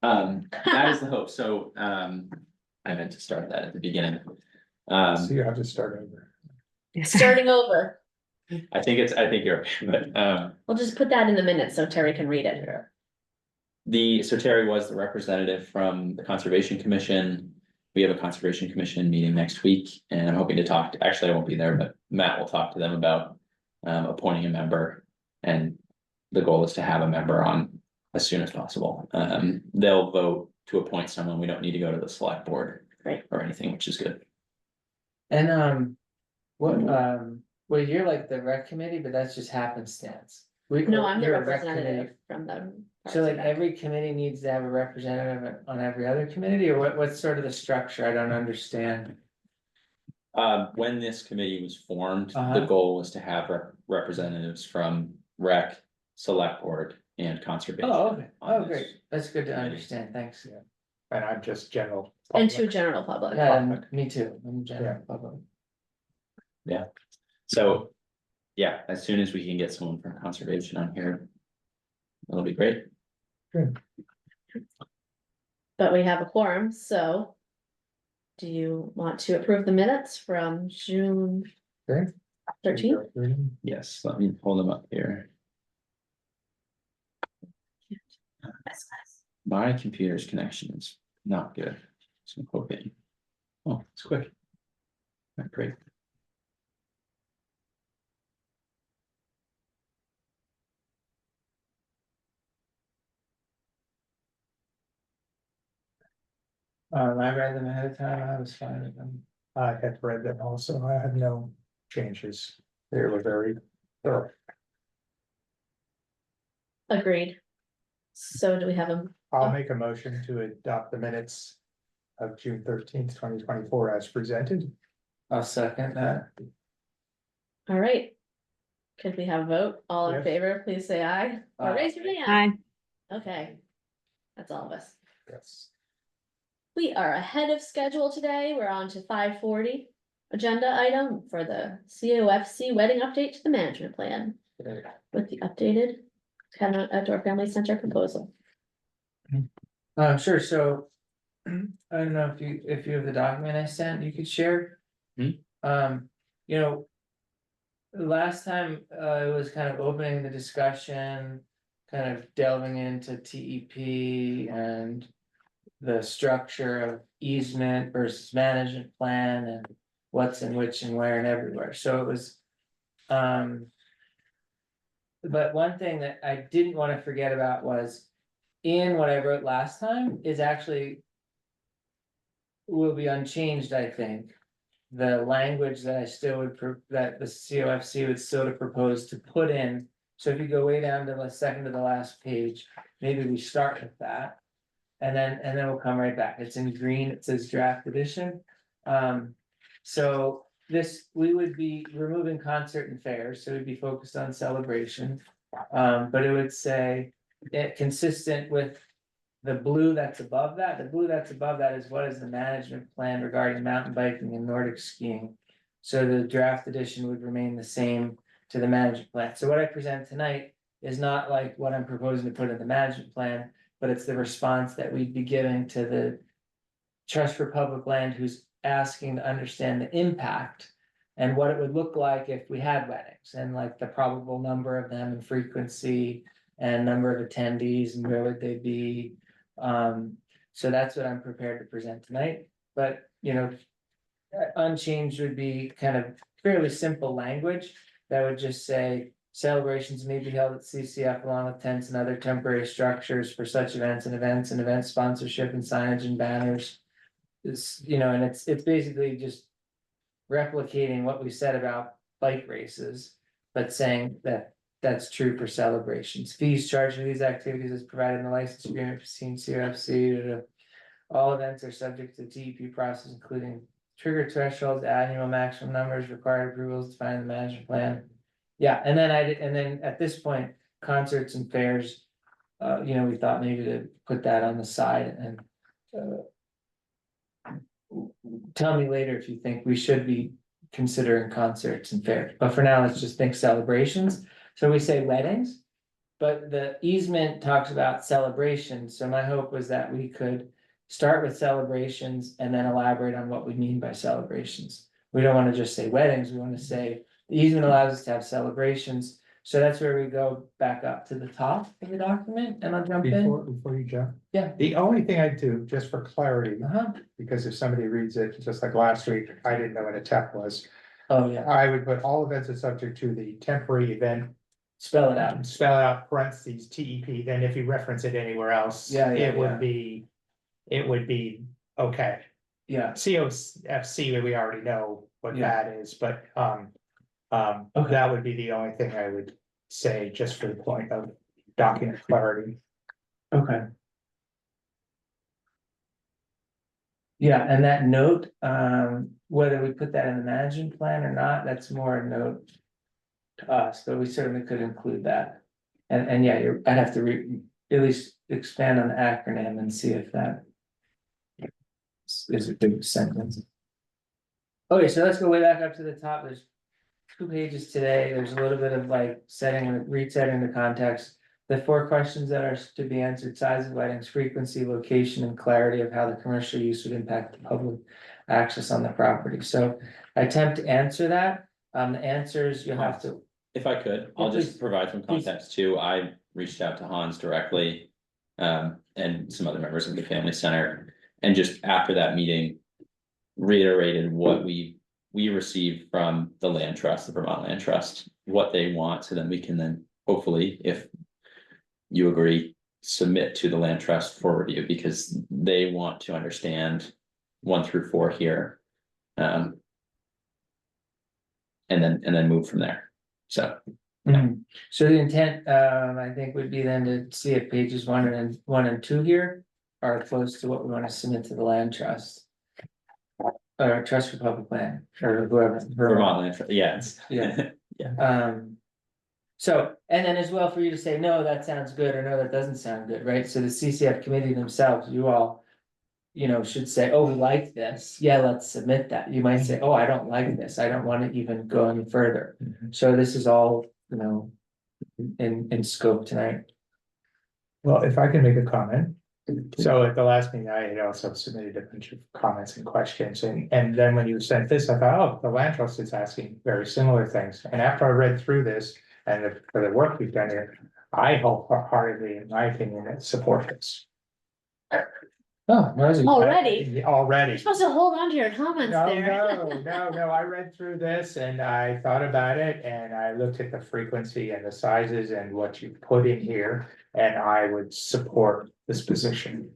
That is the hope, so, I meant to start that at the beginning. So you have to start over. Starting over. I think you're, but, We'll just put that in the minutes so Terry can read it. so Terry was the representative from the Conservation Commission. We have a Conservation Commission meeting next week, and I'm hoping to actually, I won't be there, but Matt will talk to them about appointing a member. And the goal is to have a member on as soon as possible. They'll vote to appoint someone. We don't need to go to the select board. Right. Or anything, which is good. And well, you're like the rec committee, but that's just happenstance. No, I'm the You're a rec representative committee. from the. So like every committee needs to have a representative on every other committee, or what's sort of the structure? I don't understand. When this committee was formed, the Uh-huh. goal was to have representatives from rec, select board and conservation. Oh, okay, on this. great, that's good to understand, thanks. And I'm just general. And public. to general public. Yeah, me too, I'm general public. So, yeah, as soon as we can get someone from conservation on here. That'll be great. But we have a quorum, so. Do you want to approve the minutes from June Okay. 13th? Yes, let me pull them up here. My computer's connection is not good. So I'm hoping. Oh, it's quick. All right, great. I read them ahead of time, I was fine with them. I had read them also. I had no changes. They were very thorough. Agreed. So do we have a, I'll make a motion to adopt the minutes of June 13th, 2024 as presented. I'll second that. all right. Could we have a vote? All in Yes. favor, please say aye, or Aye. raise your hand. Hi, Okay. That's all of us. Yes. We are ahead of schedule today. We're on to 5:40. Agenda item for the COFC wedding update to the management plan with the updated Catamount Outdoor Family Center proposal. Sure, so. I don't know if you have the document I sent, you could share. Hmm. You know. Last time, it was kind of opening the discussion, kind of delving into TEP and. The structure of easement versus management plan and what's in which and where and everywhere, so it was. But one thing that I didn't wanna forget about was, in what I wrote last time is actually. Will be unchanged, I think. The language that I still would, that the COFC would still propose to put in. So if you go way down to the second to the last page, maybe we start with that. And then we'll come right back. It's in green, it says draft edition. So this, we would be removing concert and fairs, so we'd be focused on celebration. But it would say, consistent with. The blue that's above that, is what is the management plan regarding mountain biking and Nordic skiing. So the draft edition would remain the same to the management plan. So what I present tonight is not like what I'm proposing to put in the management plan, but it's the response that we'd be giving to the. Trust for Public Land, who's asking to understand the impact. And what it would look like if we had weddings, and like the probable number of them and frequency. And number of attendees and where would they be. So that's what I'm prepared to present tonight, but you know. Unchanged would be kind of fairly simple language that would just say. Celebrations may be held at CCF along with tents and other temporary structures for such events and event sponsorship and signage and banners. Is, you know, and it's basically just. Replicating what we said about bike races, but saying that. That's true for celebrations. Fees charged for these activities is provided in the license agreement between COFC. All events are subject to TEP process, including trigger thresholds, annual maximum numbers, required approvals, defined in the management plan. Yeah, and then at this point, concerts and fairs, you know, we thought maybe to put that on the side and. Tell me later if you think we should be considering concerts and fairs, but for now, let's just think celebrations. So we say weddings, but the easement talks about celebrations, so my hope was that we could. Start with celebrations and then elaborate on what we mean by celebrations. We don't wanna just say weddings, we wanna say the easement allows us to have celebrations. So that's where we go back up to the top of the document and I'll jump in. Before you jump. Yeah. The only thing I do, just for clarity, Uh-huh, because if somebody reads it, just like last week, I didn't know what a TEP was. oh yeah, I would put all events are subject to the temporary event, spell it out. spell out parentheses TEP, then if you reference it anywhere else. Yeah, yeah, It yeah. would be, okay. Yeah, COFC, we already know what Yeah. that is, but, Okay. that would be the only thing I would say, just for the point of document clarity. okay. Yeah, and that note, whether we put that in the management plan or not, that's more a note. To us, but we certainly could include that. And yeah, I'd have to at least expand on the acronym and see if that. Is a big sentence. Okay, so let's go way back up to the top, there's 2 pages today, there's a little bit of like resetting the context. The 4 questions that are to be answered: size of weddings, frequency, location, and clarity of how the commercial use would impact the public access on the property, so I attempt to answer that. The answers you'll have to, If I could, I'll Yeah, just please. provide some context too. I reached out to Hans directly. And some other members of the family center, and just after that meeting. Reiterated what we received from the land trust, the Vermont Land Trust, what they want, so then we can then hopefully, if. You agree, submit to the land trust for review, because they want to understand 1 through 4 here. And then move from there, so. So the intent, I think would be then to see if pages 1 and 2 here. Are close to what we wanna submit to the land trust. Or Trust for Public Land, or whoever. Vermont Land Trust, yeah, it's. Yeah. So, and then as well for you to say, no, that sounds good, or no, that doesn't sound good, right? So the CCF committee themselves, you all. You know, should say, oh, we like this, yeah, let's submit that. You might say, oh, I don't like this, I don't wanna even go any further. So this is all, you know. In scope tonight. Well, if I can make a comment. So at the last meeting, I had also submitted a bunch of comments and questions, and then when you sent this, I thought, oh, the land trust is asking very similar things. And after I read through this and for the work we've done here, I wholeheartedly, in my opinion, support this. Oh, Already, you're Already. supposed to hold on to your comments No, there. no, I read through this and I thought about it and I looked at the frequency and the sizes and what you put in here. And I would support this position.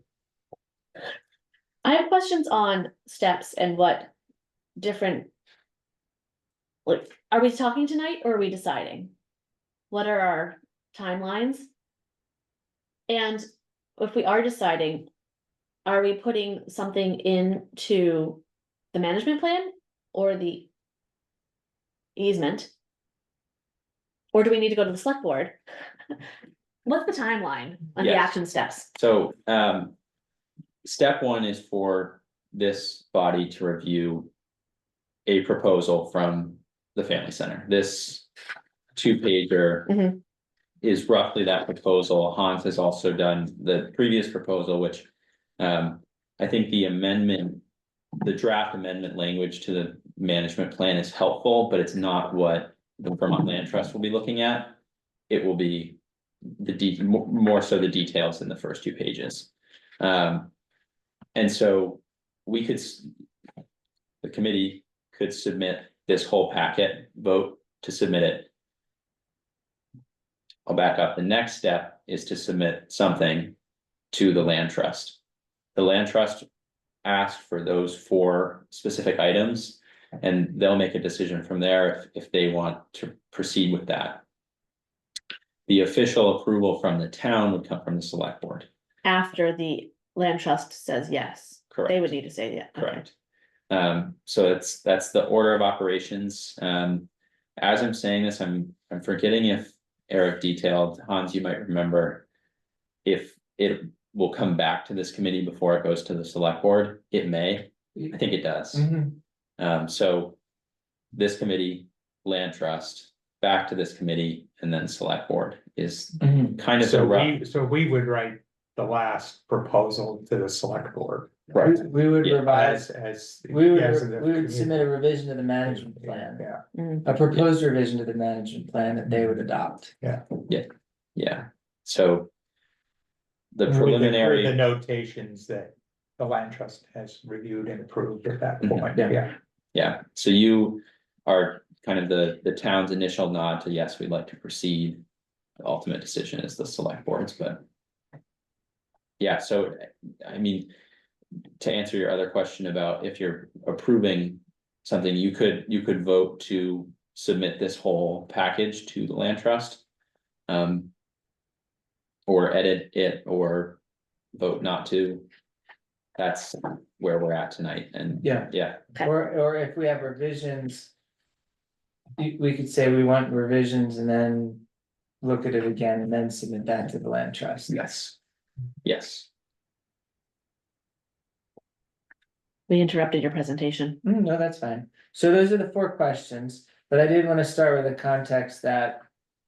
I have questions on steps and what different. Like, are we talking tonight or are we deciding? What are our timelines? And if we are deciding, are we putting something into the management plan or the easement? Or do we need to go to the select board? What's the timeline on the Yes. action steps? So, step 1 is for this body to review. A proposal from the family center, this 2-pager. Mhm. Is roughly that proposal. Hans has also done the previous proposal, which, I think the amendment. The draft amendment language to the management plan is helpful, but it's not what the Vermont Land Trust will be looking at. It will be more so the details in the first 2 pages. And so we could. The committee could submit this whole packet, vote to submit it. I'll back up. The next step is to submit something to the land trust. The land trust asked for those 4 specific items. And they'll make a decision from there if they want to proceed with that. The official approval from the town would come from the select board. After the land trust says yes, they Correct. would need to say yeah. Okay. Correct. So that's the order of operations. As I'm saying this, I'm forgetting if Eric detailed, Hans, you might remember. If it will come back to this committee before it goes to the select board, it may, I think it does. Mhm. So this committee, land trust, back to this committee and then select board is Mhm. kind of the So rough. we would write the last proposal to the select board. Right. We would Yeah. revise, As. we as the would submit a revision to the management plan, Yeah, a proposed revision to the management plan that they would adopt. Yeah, so. The with the preliminary, notations that the land trust has reviewed and approved at that Mhm. point, Yeah. yeah, so you are kind of the town's initial nod to yes, we'd like to proceed. The ultimate decision is the select boards, but. Yeah, so, I mean, to answer your other question about if you're approving something, you could vote to submit this whole package to the land trust. Or edit it or vote not to. That's where we're at tonight and. Yeah. Yeah, Or if we have revisions. We could say we want revisions and then look at it again and then submit that to the land trust. yes. Yes, We interrupted your presentation. No, that's fine. So those are the 4 questions, but I did want to start with the context that.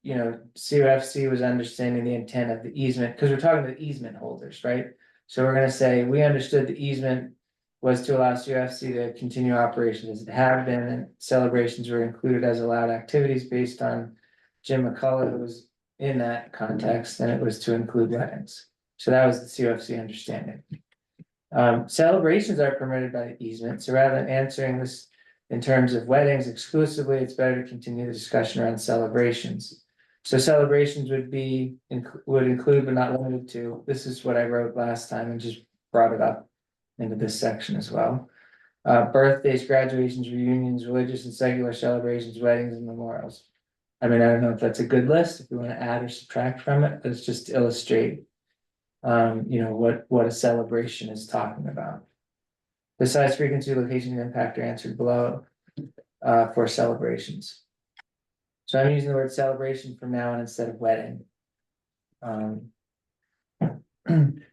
You know, COFC was understanding the intent of the easement, because we're talking to the easement holders, right? So we're gonna say, we understood the easement was to allow COFC to continue operations as it had been, and celebrations were included as allowed activities based on Jim McCullough, who was in that context, and it was to include weddings. So that was the COFC understanding. Celebrations are permitted by the easement, so rather than answering this in terms of weddings exclusively, it's better to continue the discussion around celebrations. So celebrations would include but not limited to, this is what I wrote last time and just brought it up into this section as well. Birthdays, graduations, reunions, religious and secular celebrations, weddings and memorials. I mean, I don't know if that's a good list, if we want to add or subtract from it, but it's just to illustrate. You know, what a celebration is talking about. The size, frequency, location, and impact are answered below for celebrations. So I'm using the word celebration from now on instead of wedding.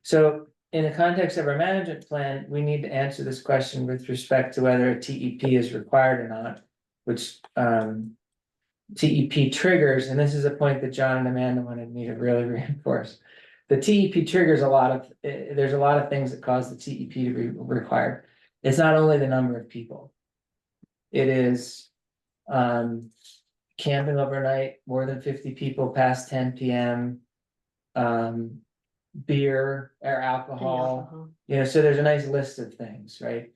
So in the context of our management plan, we need to answer this question with respect to whether a TEP is required or not, which TEP triggers, and this is a point that John and Amanda wanted me to really reinforce. The TEP triggers there's a lot of things that cause the TEP to be required. It's not only the number of people. It is camping overnight, more than 50 people past 10 PM. Beer or alcohol, you know, so there's a nice list of things, right?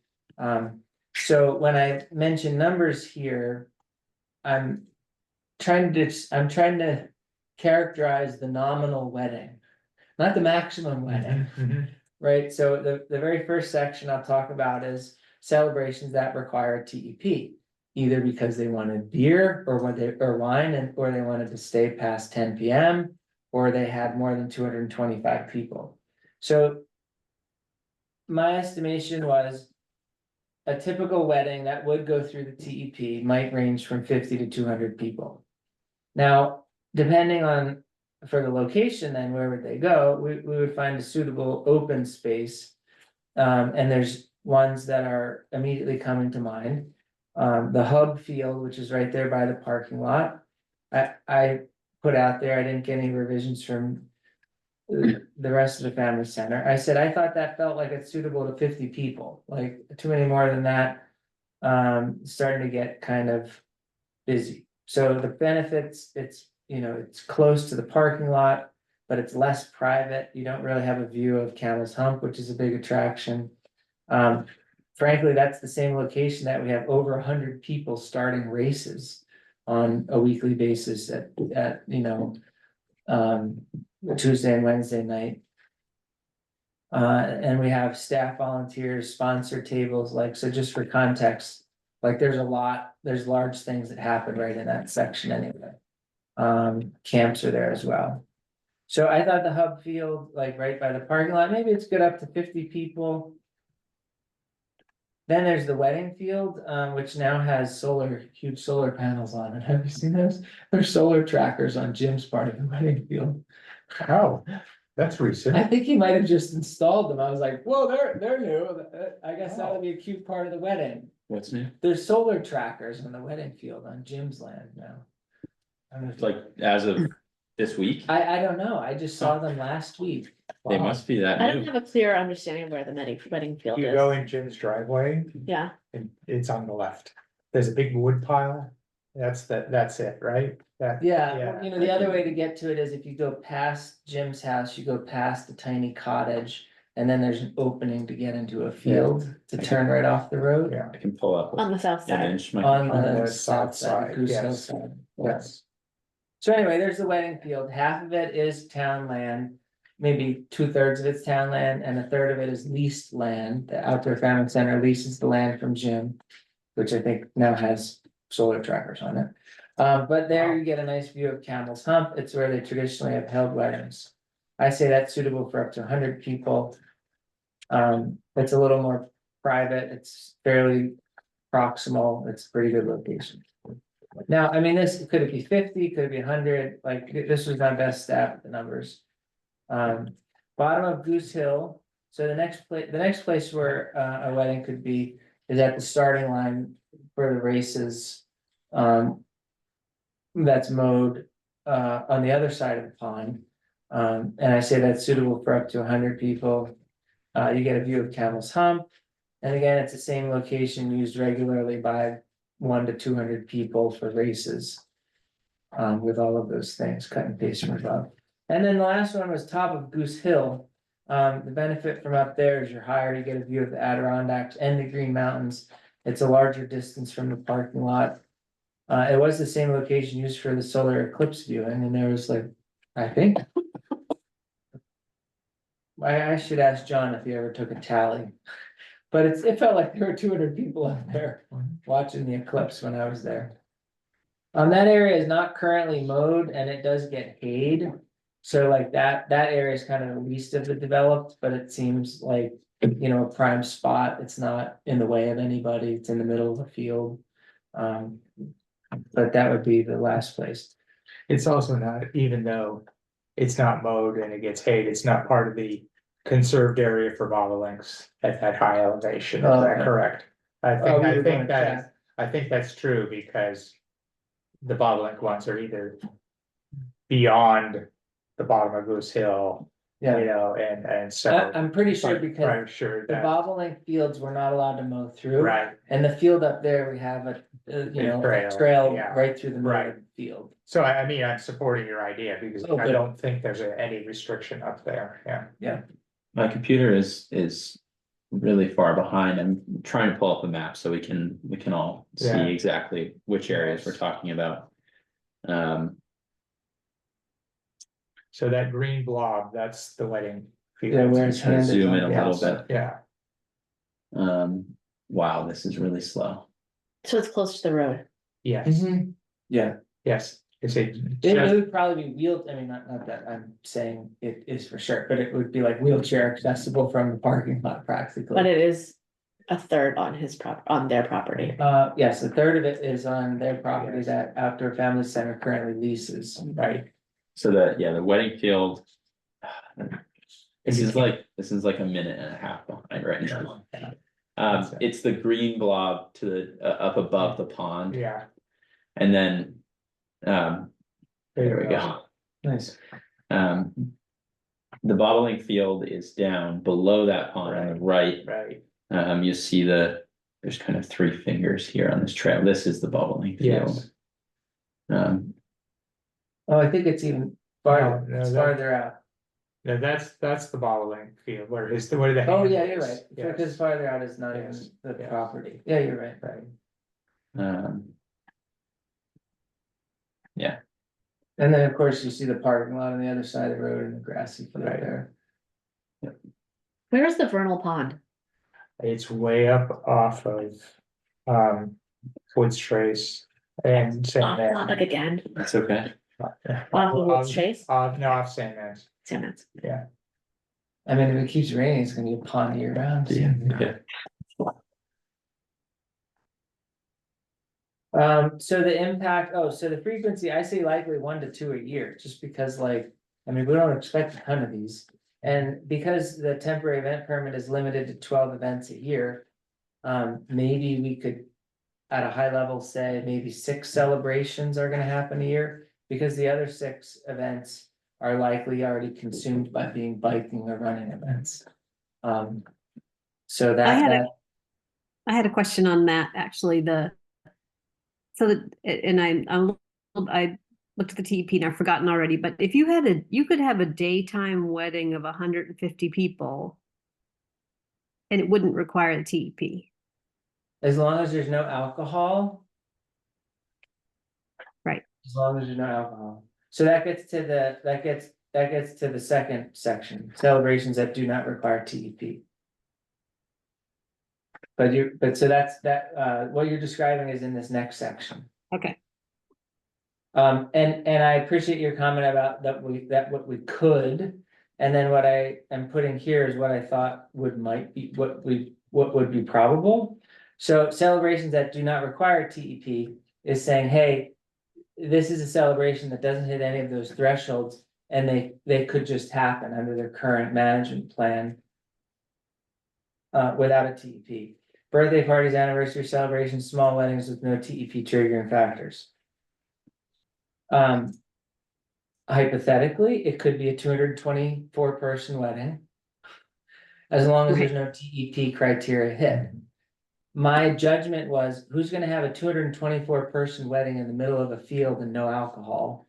So when I mention numbers here, I'm trying to characterize the nominal wedding, not the maximum wedding. Right, so the very first section I'll talk about is celebrations that require TEP. Either because they wanted beer or wine or they wanted to stay past 10 PM. Or they had more than 225 people. So. My estimation was. A typical wedding that would go through the TEP might range from 50 to 200 people. Now, depending on. For the location, then where would they go? We would find a suitable open space. And there's ones that are immediately coming to mind. The hub field, which is right there by the parking lot. I put out there, I didn't get any revisions from. The rest of the family center. I said, I thought that felt like it's suitable to 50 people, like too many more than that. Starting to get kind of busy. So the benefits, it's, you know, it's close to the parking lot, but it's less private. You don't really have a view of Camel's Hump, which is a big attraction. Frankly, that's the same location that we have over 100 people starting races on a weekly basis at you know, Tuesday and Wednesday night. And we have staff volunteers, sponsor tables, like, so just for context, like there's large things that happen right in that section anyway. Camps are there as well. So I thought the hub field, like right by the parking lot, maybe it's good up to 50 people. Then there's the wedding field, which now has huge solar panels on it. Have you seen those? There's solar trackers on Jim's part of the wedding field. Oh, that's recent. I think he might have just installed them. I was like, whoa, they're new. I guess that would be a cute part of the wedding. what's new? There's solar trackers on the wedding field on Jim's land now. like as of this week, I don't know, I just saw them last week. they must be that I don't new. have a clear understanding of where the wedding field You go is. in Jim's driveway, Yeah, and it's on the left. There's a big wood pile. That's it, right? That, Yeah, Yeah. well, you know, the other way to get to it is if you go past Jim's house, you go past the tiny cottage. And then there's an opening to get into a field to turn right off the road. yeah, I can pull up on the south an side. inch. my On computer. the the south side, side, Goose Hill yes. side. yes. So anyway, there's the wedding field, half of it is town land. Maybe 2/3 of it's town land and a third of it is leased land, the outdoor family center leases the land from Jim. Which I think now has solar trackers on it. But there you get a nice view of Campbell's Hump, it's where they traditionally have held weddings. I say that's suitable for up to 100 people. It's a little more private, it's fairly proximal, it's a pretty good location. Now, I mean, could it be 50, could it be 100, like, this was my best stab at the numbers. Bottom of Goose Hill, so the next place where a wedding could be is at the starting line for the races. That's mowed on the other side of the pond. And I say that's suitable for up to 100 people. You get a view of Camel's Hump. And again, it's the same location used regularly by 1 to 200 people for races. With all of those things, cut and paste from above. And then the last one was top of Goose Hill. The benefit from up there is you're higher, you get a view of the Adirondacks and the Green Mountains. It's a larger distance from the parking lot. It was the same location used for the solar eclipse viewing, and there was like, I think. I should ask John if he ever took a tally. But it felt like there were 200 people up there watching the eclipse when I was there. That area is not currently mowed and it does get hayed. So like that area is kind of the least of the developed, but it seems like, you know, a prime spot. It's not in the way of anybody. It's in the middle of the field. But that would be the last place. It's also not, even though it's not mowed and it gets hayed, it's not part of the conserved area for bobolinks at that high elevation, is that Okay. correct? I Oh, we were think gonna that is, check. I think that's true because the bobolink ones are either beyond the bottom of Goose Hill, you Yeah, know, and so. I'm pretty sure because I'm sure the that, bobolink fields were not allowed to mow through. right, And the field up there, we have you know, a trail, trail yeah. right through the middle Right. of the field. so I mean, I'm supporting your idea because Oh, I good. don't think there's any restriction up there, yeah. My computer is really far behind. I'm trying to pull up a map so we can all see Yeah. exactly which areas we're Yes. talking about. So that green blob, that's the wedding field. Yeah, where his Try to hand is zoom on in a the little outside. bit. Yeah, Wow, this is really slow. So it's close to the road. yes, Yeah, yes, it's a. it would probably be I mean, not that I'm saying it is for sure, but it would be like wheelchair accessible from the parking lot practically. But it is a third on on their property. Yes, a third of it is on their property Yes. that Outdoor Family Center currently leases. Right, So the wedding field. This is like a minute and a half behind right now. It's the green blob to the up above the pond, yeah. and then. There we go. Nice. The bottling field is down below that pond on the right. Right, You see there's kind of 3 fingers here on this trail. This is the bottling field. yes, Oh, I think it's even farther, No, it's that- farther out. no, that's the bottling field, where the. Oh, hand yeah, is. you're right, Yes. because farther out is not even Yes. the Yes. property. Yeah, you're right. Right, Yeah, And then, of course, you see the parking lot on the other side of the road and the grassy field Right. there. Where's the vernal pond? it's way up off of, Woods Trace and San Not Ed. like again, that's okay. off of Woods Chase, No, off San Ed, Sam, that's. I mean, if it keeps raining, it's gonna be a pond year round. Yeah. So the impact, so the frequency, I say likely 1 to 2 a year, just because like, I mean, we don't expect a ton of these. And because the temporary event permit is limited to 12 events a year. Maybe we could, at a high level, say maybe 6 celebrations are gonna happen a year. because the other 6 events are likely already consumed by being biking or running events. So that, I had a question on that, actually, I looked at the TEP and I've forgotten already, but if you could have a daytime wedding of 150 people and it wouldn't require the TEP. as long as there's no alcohol. Right. As long as there's no alcohol. So that gets to the second section, celebrations that do not require TEP. But so that's what you're describing is in this next section. Okay. And I appreciate your comment about what we could, and then what I am putting here is what I thought what would be probable. So celebrations that do not require TEP is saying, hey, this is a celebration that doesn't hit any of those thresholds, and they could just happen under their current management plan. Without a TEP. Birthday parties, anniversary celebrations, small weddings with no TEP triggering factors. Hypothetically, it could be a 224 person wedding. As long as there's no TEP criteria hit. My judgment was, who's gonna have a 224 person wedding in the middle of a field and no alcohol?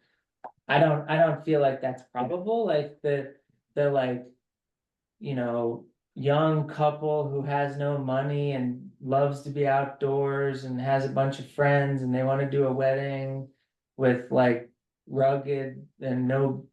I don't feel like that's probable, like the like, you know, young couple who has no money and loves to be outdoors and has a bunch of friends and they wanna do a wedding with like rugged and no,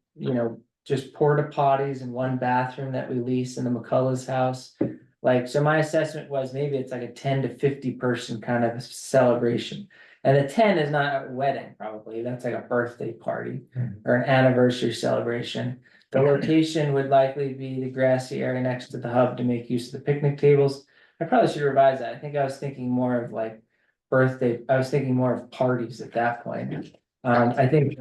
just porta potties and one bathroom that we lease in the McCullough's house. Like, so my assessment was maybe it's like a 10 to 50 person kind of celebration. And the 10 is not a wedding, probably, that's like a birthday party or an anniversary celebration. The location would likely be the grassy area next to the hub to make use of the picnic tables. I probably should revise that, I think I was thinking more of like I was thinking more of parties at that point. I think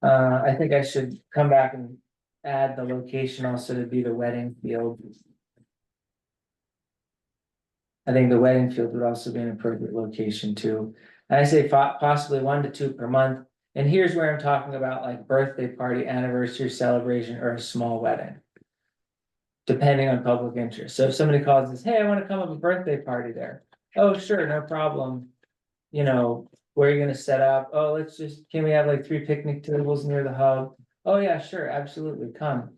I should come back and add the location also to be the wedding field. I think the wedding field would also be an appropriate location too. And I say possibly 1 to 2 per month. And here's where I'm talking about like birthday party, anniversary celebration, or a small wedding. Depending on public interest. So if somebody calls and says, hey, I want to come up a birthday party there. Oh, sure, no problem. Where are you gonna set up? Oh, can we have like 3 picnic tables near the hub? Oh, yeah, sure, absolutely, come.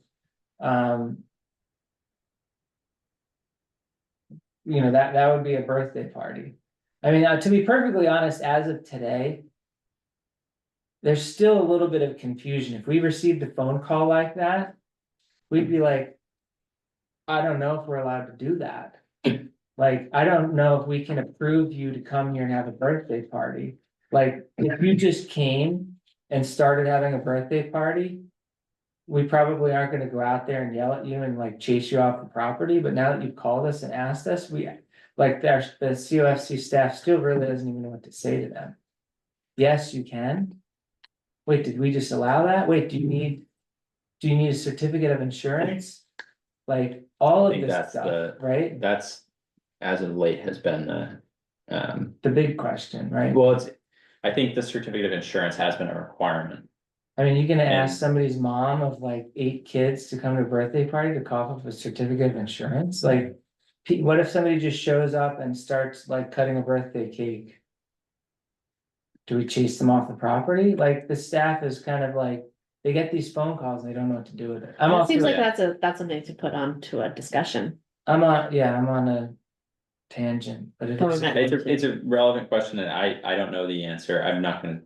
That would be a birthday party. I mean, to be perfectly honest, as of today. There's still a little bit of confusion. If we received a phone call like that, we'd be like, I don't know if we're allowed to do that. Like, I don't know if we can approve you to come here and have a birthday party. Like, if you just came and started having a birthday party. We probably aren't gonna go out there and yell at you and like chase you off the property, but now that you've called us and asked us, the COFC staff still really doesn't even know what to say to them. Yes, you can. Wait, did we just allow that? Wait, do you need a certificate of insurance? Like, all I of think this that's stuff, right? That's, as of late, has been The big question, right? well, I think the certificate of insurance has been a requirement. I mean, you're gonna ask And- somebody's mom of like 8 kids to come to a birthday party to cough up a certificate of insurance, like. What if somebody just shows up and starts like cutting a birthday cake? Do we chase them off the property? Like, the staff is kind of like, they get these phone calls and they don't know what to do with it. It seems like yeah. that's something to put on to a discussion. I'm on a tangent, but it is. It's a relevant question that I don't know the answer. I'm not gonna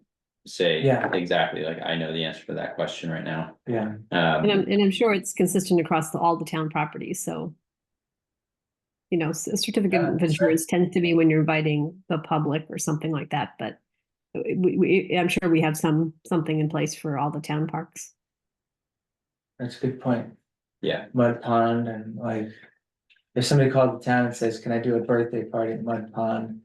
say Yeah. exactly, like, I know the answer to that question right now. Yeah, And I'm sure it's consistent across all the town properties, so. A certificate of insurance tends to be when you're inviting the public or something like that, but. I'm sure we have something in place for all the town parks. that's a good point. Yeah, Mud Pond and like. If somebody called the town and says, can I do a birthday party at Mud Pond?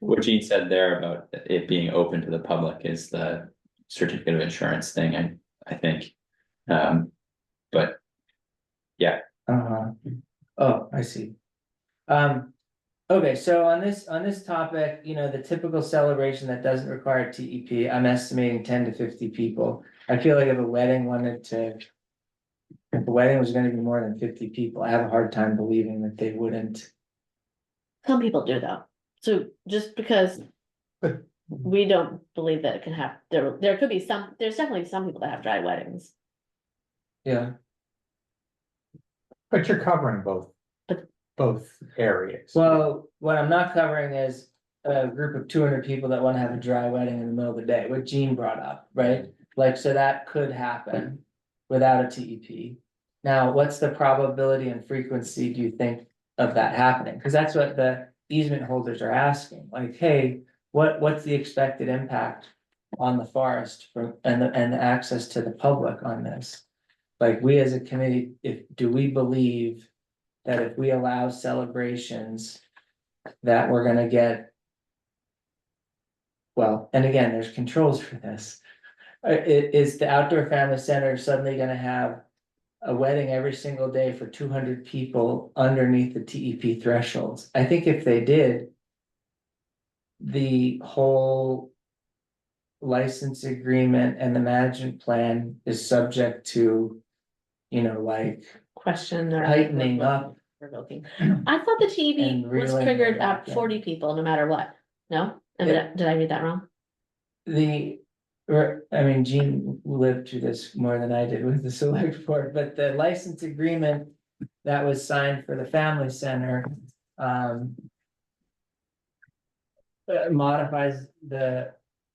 what Gene said there about it being open to the public is the certificate of insurance thing, I think. But, yeah, Uh-huh. Oh, I see. Okay, so on this topic, the typical celebration that doesn't require TEP, I'm estimating 10 to 50 people. I feel like if a wedding wanted to. If the wedding was gonna be more than 50 people, I have a hard time believing that they wouldn't. Some people do though, so just because. But- We don't believe that it can have, there could be there's definitely some people that have dry weddings. Yeah. But you're covering both. But- Both areas. Well, what I'm not covering is a group of 200 people that wanna have a dry wedding in the middle of the day, what Jean brought up, right? Like, so that could happen without a TEP. Now, what's the probability and frequency, do you think, of that happening? Cause that's what the easement holders are asking, like, hey, what's the expected impact on the forest and the access to the public on this? Like, we as a committee, do we believe that if we allow celebrations, that we're gonna get. Well, and again, there's controls for this. Is the outdoor family center suddenly gonna have a wedding every single day for 200 people underneath the TEP thresholds? I think if they did. The whole. License agreement and the management plan is subject to. Like Question or. tightening up Revoking. I thought the TV and was reeling triggered them at back in. 40 people, no matter what, no? And Yeah. did I read that wrong? Jean lived through this more than I did with the select board, but the license agreement. That was signed for the family center. Modifies the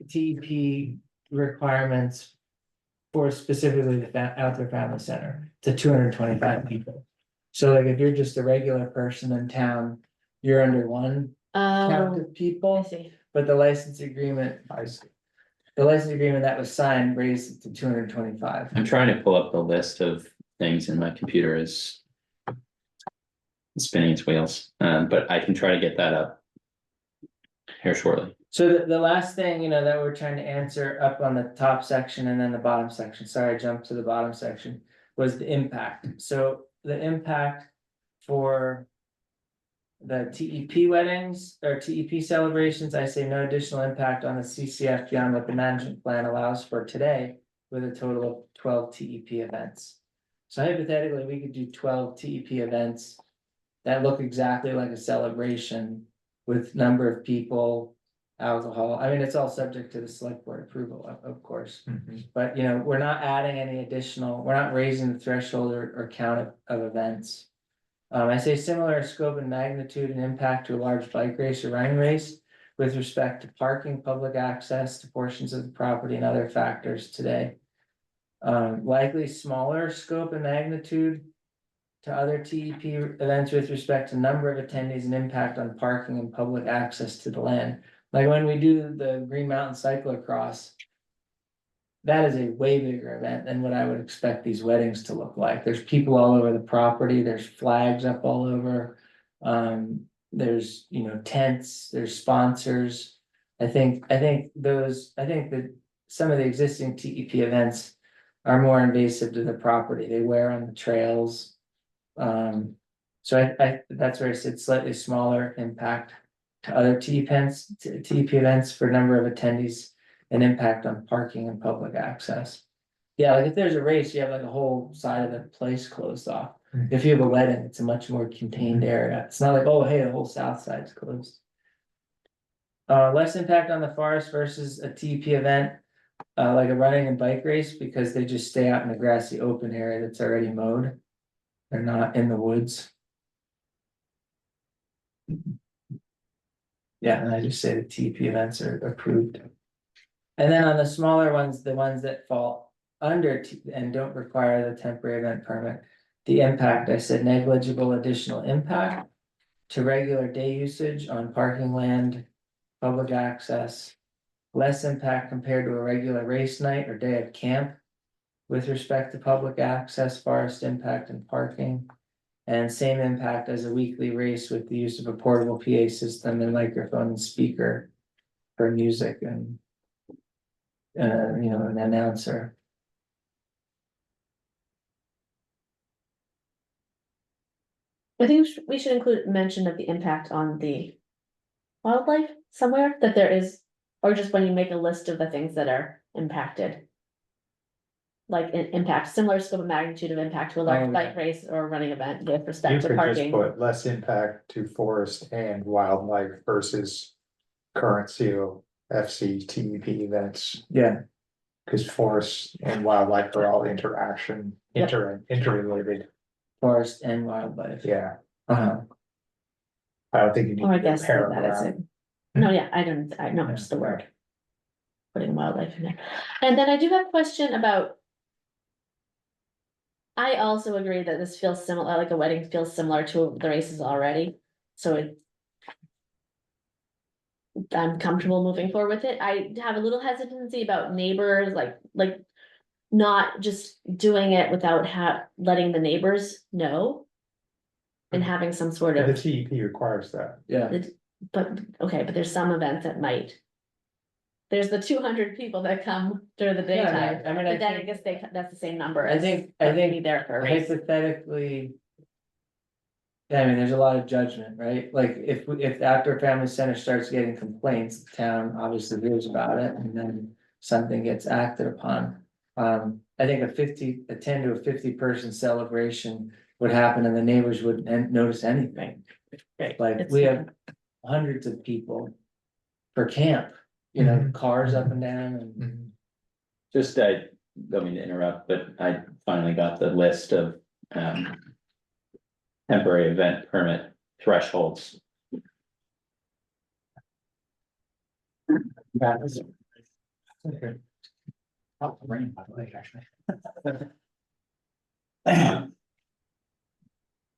TEP requirements. For specifically the outdoor family center to 225 people. So like if you're just a regular person in town, you're under one count Oh, of I people, see. but the license agreement. The license agreement that was signed raised it to 225. I'm trying to pull up the list of things and my computer is. Spinning its wheels, but I can try to get that up. Here shortly. So the last thing, that we're trying to answer up on the top section and then the bottom section, sorry, I jumped to the bottom section, was the impact. So the impact for. The TEP weddings or TEP celebrations, I say no additional impact on the CCF beyond what the management plan allows for today. With a total of 12 TEP events. So hypothetically, we could do 12 TEP events. That look exactly like a celebration with number of people. Alcohol, it's all subject to the select board approval, of course, but we're not adding any additional, we're not raising the threshold or count of events. I say similar scope and magnitude and impact to a large bike race or running race. With respect to parking, public access to portions of the property and other factors today. Likely smaller scope and magnitude. To other TEP events with respect to number of attendees and impact on parking and public access to the land. Like when we do the Green Mountain Cyclocross. That is a way bigger event than what I would expect these weddings to look like. There's people all over the property, there's flags up all over. There's, tents, there's sponsors. I think that some of the existing TEP events are more invasive to the property. They wear on the trails. So I that's where I said slightly smaller impact to other TEP events for number of attendees and impact on parking and public access. Yeah, like if there's a race, you have like a whole side of the place closed off. If you have a wedding, it's a much more contained area. It's not like, oh, hey, the whole south side's closed. Less impact on the forest versus a TEP event, like a running and bike race, because they just stay out in the grassy open area that's already mowed. They're not in the woods. Yeah, and I just say the TEP events are approved. And then on the smaller ones, the ones that fall under and don't require the temporary event permit. The impact, I said negligible additional impact. To regular day usage on parking land, public access. Less impact compared to a regular race night or day of camp. With respect to public access, forest impact and parking. And same impact as a weekly race with the use of a portable PA system and microphone and speaker. For music and. An announcer. I think we should include mention of the impact on the wildlife somewhere that there is, or just when you make a list of the things that are impacted. Like impact, similar scope of magnitude of impact to a large bike race or running event with You respect to could just parking. put less impact to forest and wildlife versus current COFC TEP events. Yeah, Cause forests and wildlife are all Yep. interrelated, forest and wildlife. yeah, Uh-huh. I don't think you Or I need to guess leave that as paragraph. a, no, yeah, I know, just the word. Putting wildlife in there. And then I do have a question about. I also agree that this feels similar, like a wedding feels similar to the races already, so it. I'm comfortable moving forward with it. I have a little hesitancy about neighbors, like. Not just doing it without letting the neighbors know. And having some sort The of, TEP requires that. Yeah, but, okay, but there's some events that might. There's the 200 people that come during the Yeah, daytime, I mean, I but then I think- guess that's the same number. I as think that may be there for a race. hypothetically. Yeah, I mean, there's a lot of judgment, right? Like if the outdoor family center starts getting complaints, the town obviously hears about it and then something gets acted upon. I think a 10 to a 50 person celebration would happen and the neighbors wouldn't notice anything. Right. Like It's we not- have hundreds of people for camp, you know, Mhm. cars up and down and. Mhm. Just, I don't mean to interrupt, but I finally got the list of, temporary event permit thresholds. Okay. Oh, rain, by the way, actually.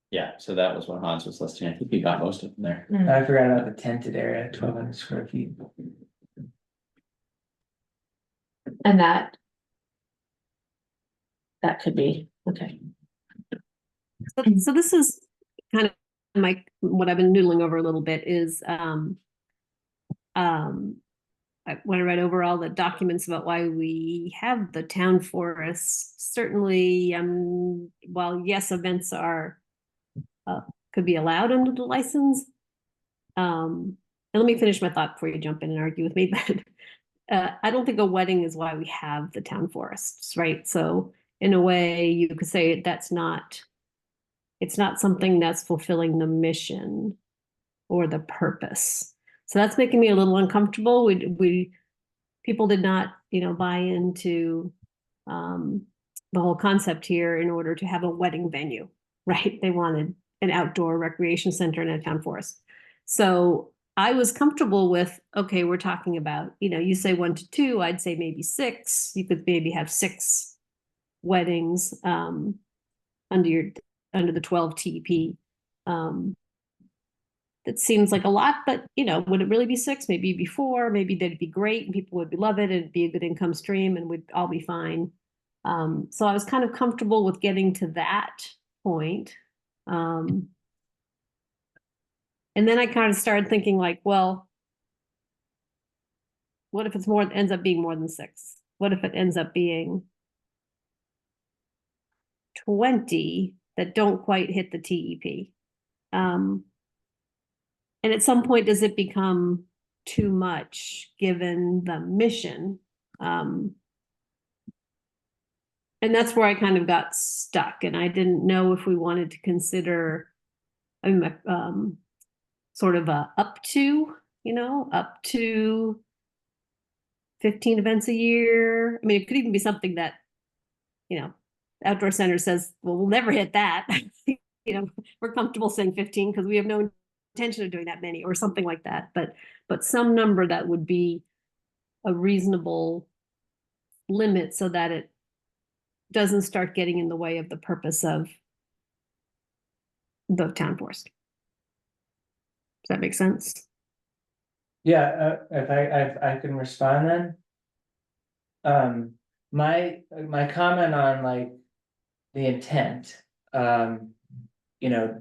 Yeah, so that was what Hans was listing. I think he got most of them there. I forgot about the tented area, 1,200 square feet. And that. That could be, okay. So this is kind of what I've been noodling over a little bit is, when I read over all the documents about why we have the town forests, certainly, while yes, events are, could be allowed under the license. And let me finish my thought before you jump in and argue with me, but I don't think a wedding is why we have the town forests, right? So in a way, you could say it's not something that's fulfilling the mission or the purpose. So that's making me a little uncomfortable. People did not, buy into the whole concept here in order to have a wedding venue, right? They wanted an outdoor recreation center in a town forest. So I was comfortable with, okay, we're talking about, you say 1 to 2, I'd say maybe 6. You could maybe have 6 weddings under the 12 TEP. That seems like a lot, but would it really be 6? Maybe it'd be 4, maybe that'd be great and people would love it, it'd be a good income stream and we'd all be fine. So I was kind of comfortable with getting to that point. And then I kind of started thinking like, well, what if ends up being more than 6? What if it ends up being 20 that don't quite hit the TEP? And at some point, does it become too much given the mission? And that's where I kind of got stuck, and I didn't know if we wanted to consider, sort of a up to 15 events a year. I mean, it could even be something that, outdoor center says, well, we'll never hit that. We're comfortable saying 15 because we have no intention of doing that many or something like that. But some number that would be a reasonable limit so that it doesn't start getting in the way of the purpose of the town forest. Does that make sense? Yeah, if I can respond then. My comment on like the intent,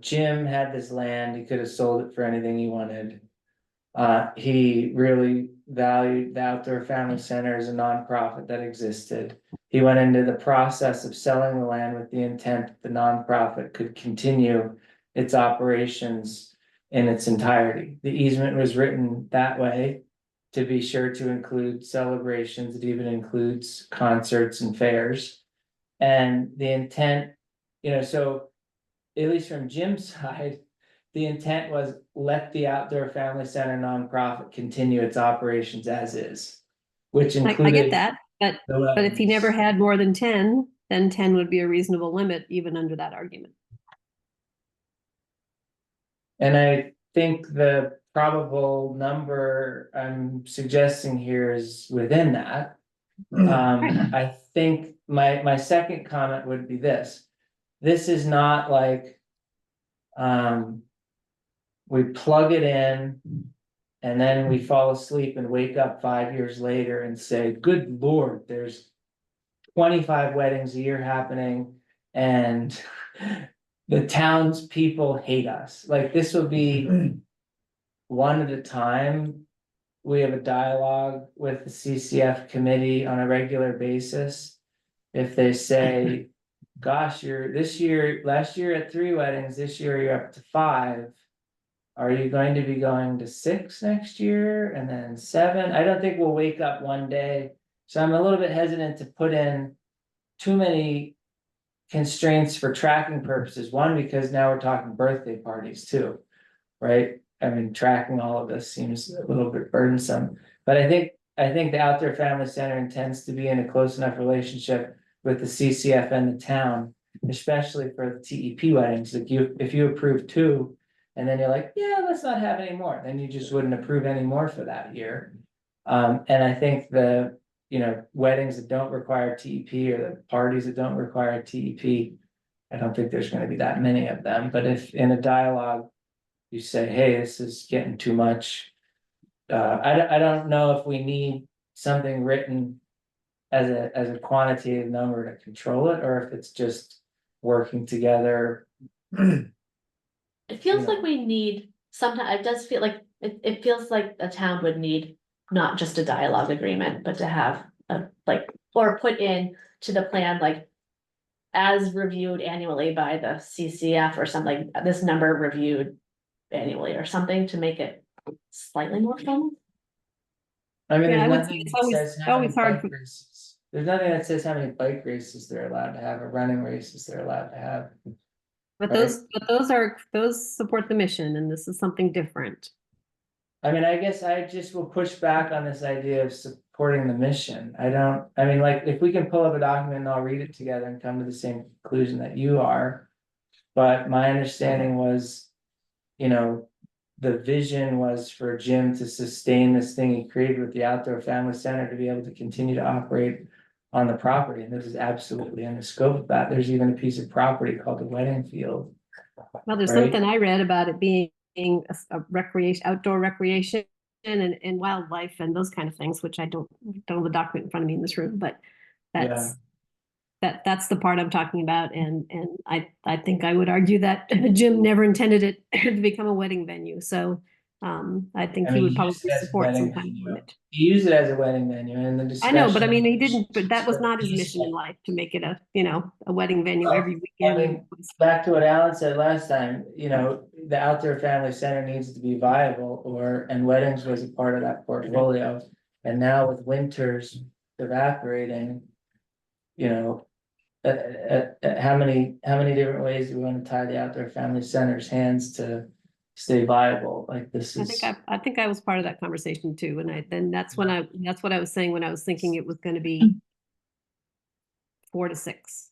Jim had this land, he could have sold it for anything he wanted. He really valued the outdoor family center as a nonprofit that existed. He went into the process of selling the land with the intent that the nonprofit could continue its operations in its entirety. The easement was written that way to be sure to include celebrations. It even includes concerts and fairs. And the intent, so at least from Jim's side, the intent was let the outdoor family center nonprofit continue its operations as is. Which I included. get that, but if he the never weddings. had more than 10, then 10 would be a reasonable limit even under that argument. And I think the probable number I'm suggesting here is within that. I think my second comment would be this. This is not like. We plug it in. And then we fall asleep and wake up 5 years later and say, good lord, there's 25 weddings a year happening and the townspeople hate us. Like, this will be one at a time. We have a dialogue with the CCF committee on a regular basis. If they say, gosh, last year at 3 weddings, this year you're up to 5. Are you going to be going to 6 next year and then 7? I don't think we'll wake up one day. So I'm a little bit hesitant to put in too many constraints for tracking purposes. One, because now we're talking birthday parties too, right? I mean, tracking all of this seems a little bit burdensome. But I think the Outdoor Family Center intends to be in a close enough relationship with the CCF and the town, especially for the TEP weddings. If you approve 2. And then you're like, yeah, let's not have any more, then you just wouldn't approve any more for that year. And I think the, weddings that don't require TEP or the parties that don't require TEP. I don't think there's gonna be that many of them, but if in a dialogue. You say, hey, this is getting too much. I don't know if we need something written. As a quantitative number to control it, or if it's just working together. It feels Yeah. like we need, sometimes, it does feel like, it feels like a town would need not just a dialogue agreement, but to have or put in to the plan, like. As reviewed annually by the CCF or something, this number reviewed annually or something to make it slightly more formal. I mean, Yeah, I there's would say nothing it's that always- says how many always hard bike for- races. There's nothing that says how many bike races they're allowed to have or running races they're allowed to have. But Right. those support the mission, and this is something different. I mean, I guess I just will push back on this idea of supporting the mission. I mean, like, if we can pull up a document and I'll read it together and come to the same conclusion that you are. But my understanding was, the vision was for Jim to sustain this thing he created with the Outdoor Family Center to be able to continue to operate on the property. And this is absolutely in the scope of that. There's even a piece of property called the wedding field. Well, there's Right. something I read about it being a recreation, outdoor recreation and wildlife and those kind of things, which I don't have the document in front of me in this room, but that's the part I'm talking about. And I think I would argue that Jim never intended it to become a wedding venue. So I think I he mean, would he probably used it as a support some wedding kind of venue. limit. He used it as a wedding venue and the I discussion. know, but I mean, he didn't, but that was not his mission in life to make it a wedding venue every I weekend. mean, back to what Alan said last time, the Outdoor Family Center needs to be viable and weddings was a part of that portfolio. And now with winters evaporating, how many different ways do we want to tie the Outdoor Family Center's hands to stay viable? Like, this is. I think I was part of that conversation too, and that's what I was saying when I was thinking it was gonna be 4 to 6,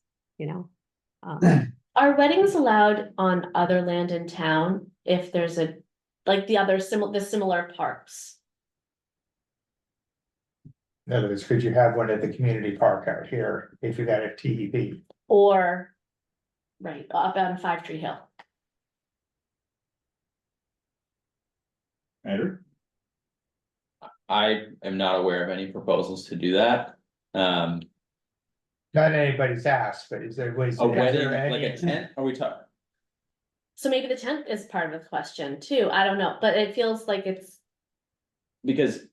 Are weddings allowed on other land in town if there's the similar parks? In other words, could you have one at the community park out here if you got a TEP? Or, right, up on 5 Tree Hill? Andrew? I am not aware of any proposals to do that. Not anybody's asked, but is there ways? A is wedding, there like any- a tent, are we talking? So maybe the tent is part of the question too, I don't know, but it feels like it's, Because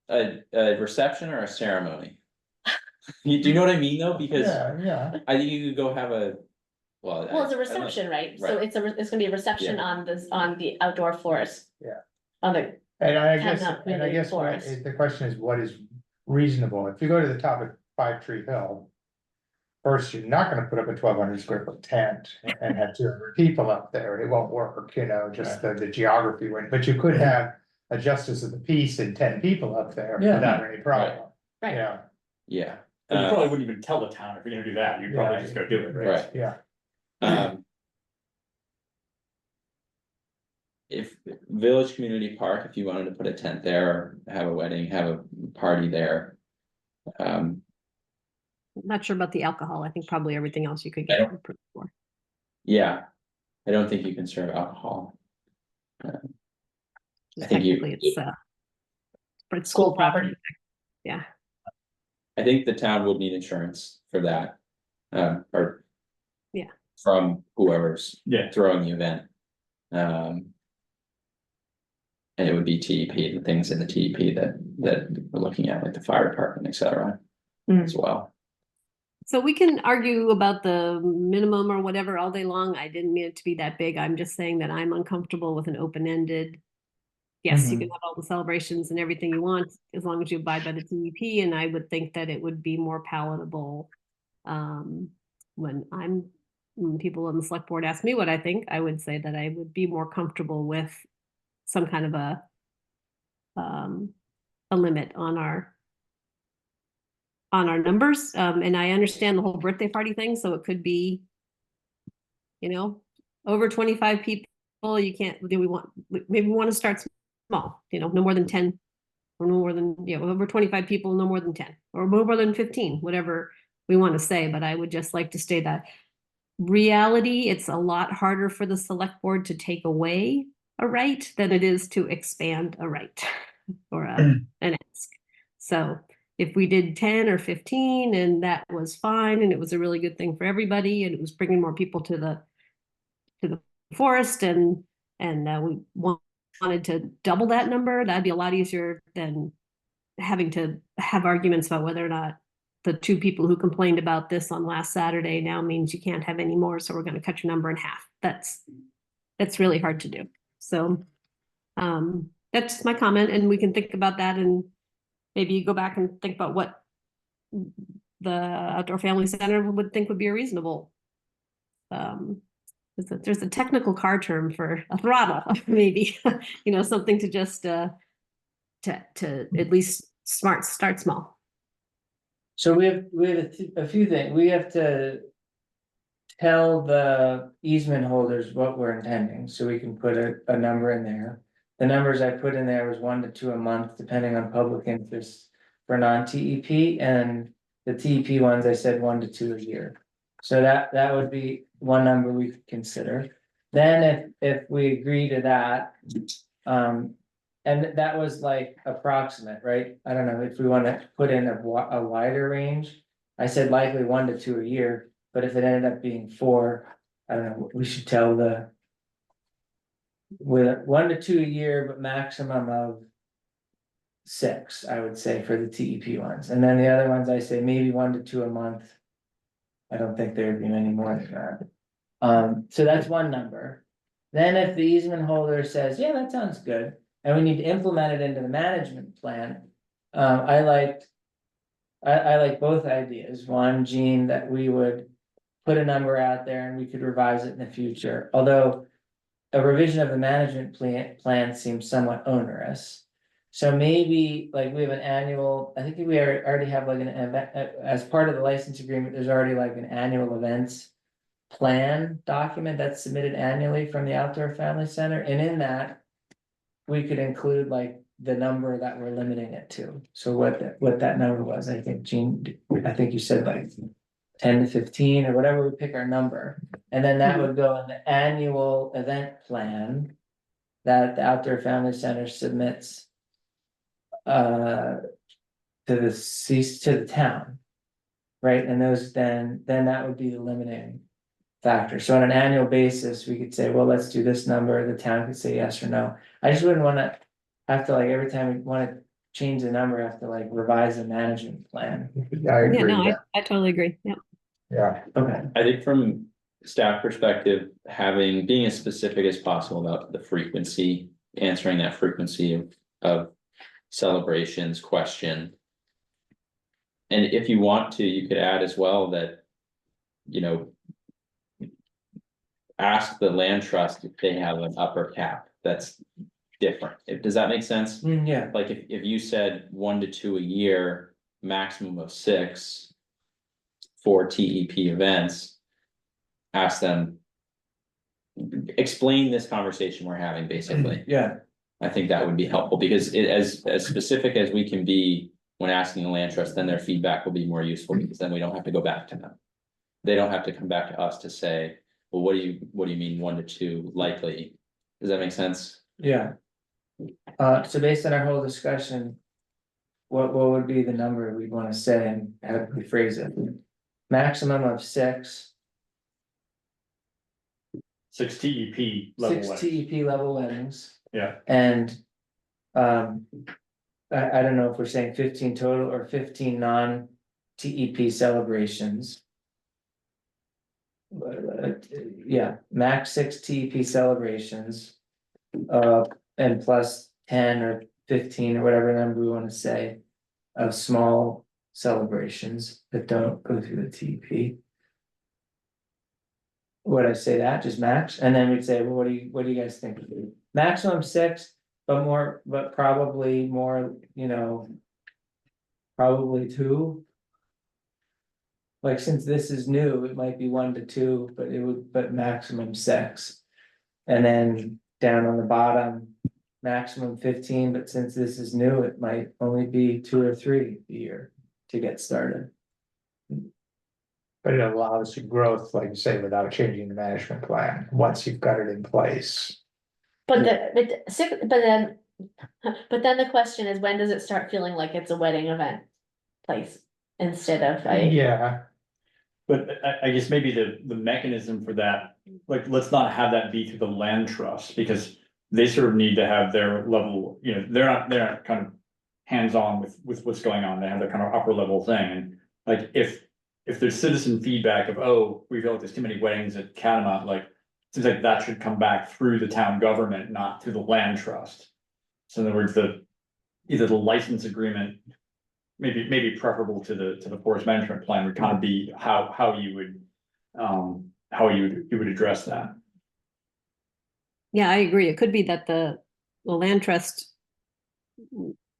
a reception or a ceremony? Do you know what I mean though? Because Yeah, yeah. I think you could go have Well. Well, it's a I don't know. reception, right? So Right. it's gonna be a reception Yeah. on the outdoor forest. Yeah. On the, And I guess, Catamount and I Community guess Forest. the question is, what is reasonable? If you go to the top of 5 Tree Hill. First, you're not gonna put up a 1,200 square foot tent and have 200 people up there, it won't work, just the geography wouldn't, but you could have. A justice of the peace and 10 people up there Yeah. without any problem, Right. yeah, Yeah. But you Uh, probably wouldn't even tell the town if you're gonna do that, you'd probably Yeah. just go do it, right? Right. yeah. Um. If Village Community Park, if you wanted to put a tent there, have a wedding, have a party there. Um, Not sure about the alcohol. I think probably everything else you could I get don't- approved for. yeah, I don't think you can serve alcohol. I Just think you- technically it's for it's School school property. property. Yeah, I think the town would need insurance for that. Or. Yeah. From whoever's Yeah. throwing the event. And it would be TEP, the things in the TEP that we're looking at, like the fire department, et cetera, as well. so we can argue about the minimum or whatever all day long. I didn't mean it to be that big. I'm just saying that I'm uncomfortable with an open-ended. Yes, you can have all the celebrations and everything you want, as long as you abide by the TEP, and I would think that it would be more palatable. When people on the select board ask me what I think, I would say that I would be more comfortable with some kind of a limit on our numbers. And I understand the whole birthday party thing, so it could be, over 25 people. You can't, maybe we want to start small, no more than 10, or no more than, over 25 people, no more than 10, or no more than 15, whatever we want to say. But I would just like to say that reality, it's a lot harder for the select board to take away a right than it is to expand a right or an ask. So if we did 10 or 15 and that was fine, and it was a really good thing for everybody, and it was bringing more people to the forest, and we wanted to double that number, that'd be a lot easier than having to have arguments about whether or not the 2 people who complained about this on last Saturday now means you can't have any more, so we're going to cut your number in half. That's really hard to do. So that's my comment, and we can think about that, and maybe go back and think about what the outdoor family center would think would be a reasonable. There's a technical car term for a throttle, maybe, something to just to at least start small. So we have a few things, we have to. Tell the easement holders what we're intending, so we can put a number in there. The numbers I put in there was 1 to 2 a month, depending on public interest for non-TEP, and the TEP ones, I said 1 to 2 a year. So that would be one number we could consider. Then if we agree to that, and that was like approximate, right? I don't know if we want to put in a wider range. I said likely 1 to 2 a year, but if it ended up being 4, I don't know, we should tell with 1 to 2 a year, but maximum of 6, I would say, for the TEP ones. And then the other ones, I say maybe 1 to 2 a month. I don't think there'd be many more than that. So that's one number. Then if the easement holder says, yeah, that sounds good, and we need to implement it into the management plan, I like both ideas. One, Gene, that we would put a number out there and we could revise it in the future, although a revision of the management plan seems somewhat onerous. So maybe like we have an annual, I think we already have like an event, as part of the license agreement, there's already like an annual events plan document that's submitted annually from the Outdoor Family Center, and in that we could include like the number that we're limiting it to. So what that number was, I think Gene, I think you said like 10 to 15 or whatever, we pick our number. And then that would go in the annual event plan that the Outdoor Family Center submits to the town. Right, and those then that would be the limiting factor. So on an annual basis, we could say, well, let's do this number, the town could say yes or no. I just wouldn't wanna have to, like, every time we wanna change the number, have to like revise the management plan. I Yeah, agree, no, I totally agree. Yeah. yeah, Okay. I think from staff perspective, being as specific as possible about the frequency, answering that frequency of celebrations question. And if you want to, you could add as well that, you know, ask the land trust if they have an upper cap that's different. Does that make sense? Yeah, Like if you said 1 to 2 a year, maximum of 6 for TEP events, ask them. Explain this conversation we're having, basically. yeah, I think that would be helpful because as specific as we can be when asking the land trust, then their feedback will be more useful because then we don't have to go back to them. They don't have to come back to us to say, well, what do you mean 1 to 2 likely? Does that make sense? yeah. So based on our whole discussion. What would be the number we'd wanna say and how do we phrase it? Maximum of 6, 6 TEP level. 6 TEP level weddings. Yeah. And. I don't know if we're saying 15 total or 15 non-TEP celebrations. Yeah, max 6 TEP celebrations. And plus 10 or 15 or whatever number we wanna say. Of small celebrations that don't go through the TEP. Would I say that, just max, and then we'd say, well, what do you guys think? Maximum 6, but probably more, you know. Probably 2. Like, since this is new, it might be 1 to 2, but maximum 6. And then down on the bottom, maximum 15, but since this is new, it might only be 2 or 3 a year to get started. But it allows you growth, like you say, without changing the management plan, once you've got it in place. But then the question is, when does it start feeling like it's a wedding event place instead of a, Yeah, But I guess maybe the mechanism for that, like, let's not have that be through the land trust, because they sort of need to have their level, you know, they're not kind of hands-on with what's going on, they have their kind of upper level thing, and like, if there's citizen feedback of, oh, we feel like there's too many weddings at Catamount, like, seems like that should come back through the town government, not through the land trust. So in other words, either the license agreement, maybe preferable to the forest management plan would kind of be how you would address that. Yeah, I agree. It could be that the land trust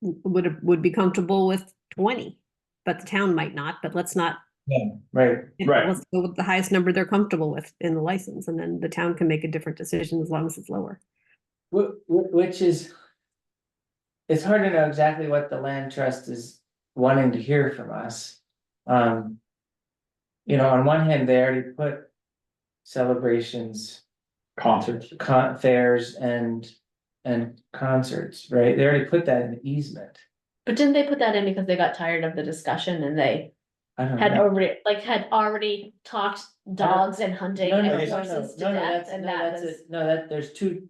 would be comfortable with 20, but the town might not, but let's not. Yeah, right. Right. Let's go with the highest number they're comfortable with in the license, and then the town can make a different decision as long as it's lower. Which is. It's hard to know exactly what the land trust is wanting to hear from us. You know, on one hand, they already put celebrations, Concerts. fairs and concerts, right? They already put that in the easement. but didn't they put that in because they got tired of the discussion and they I don't had know. already talked dogs and hunting No, and no, horses to death, and that was.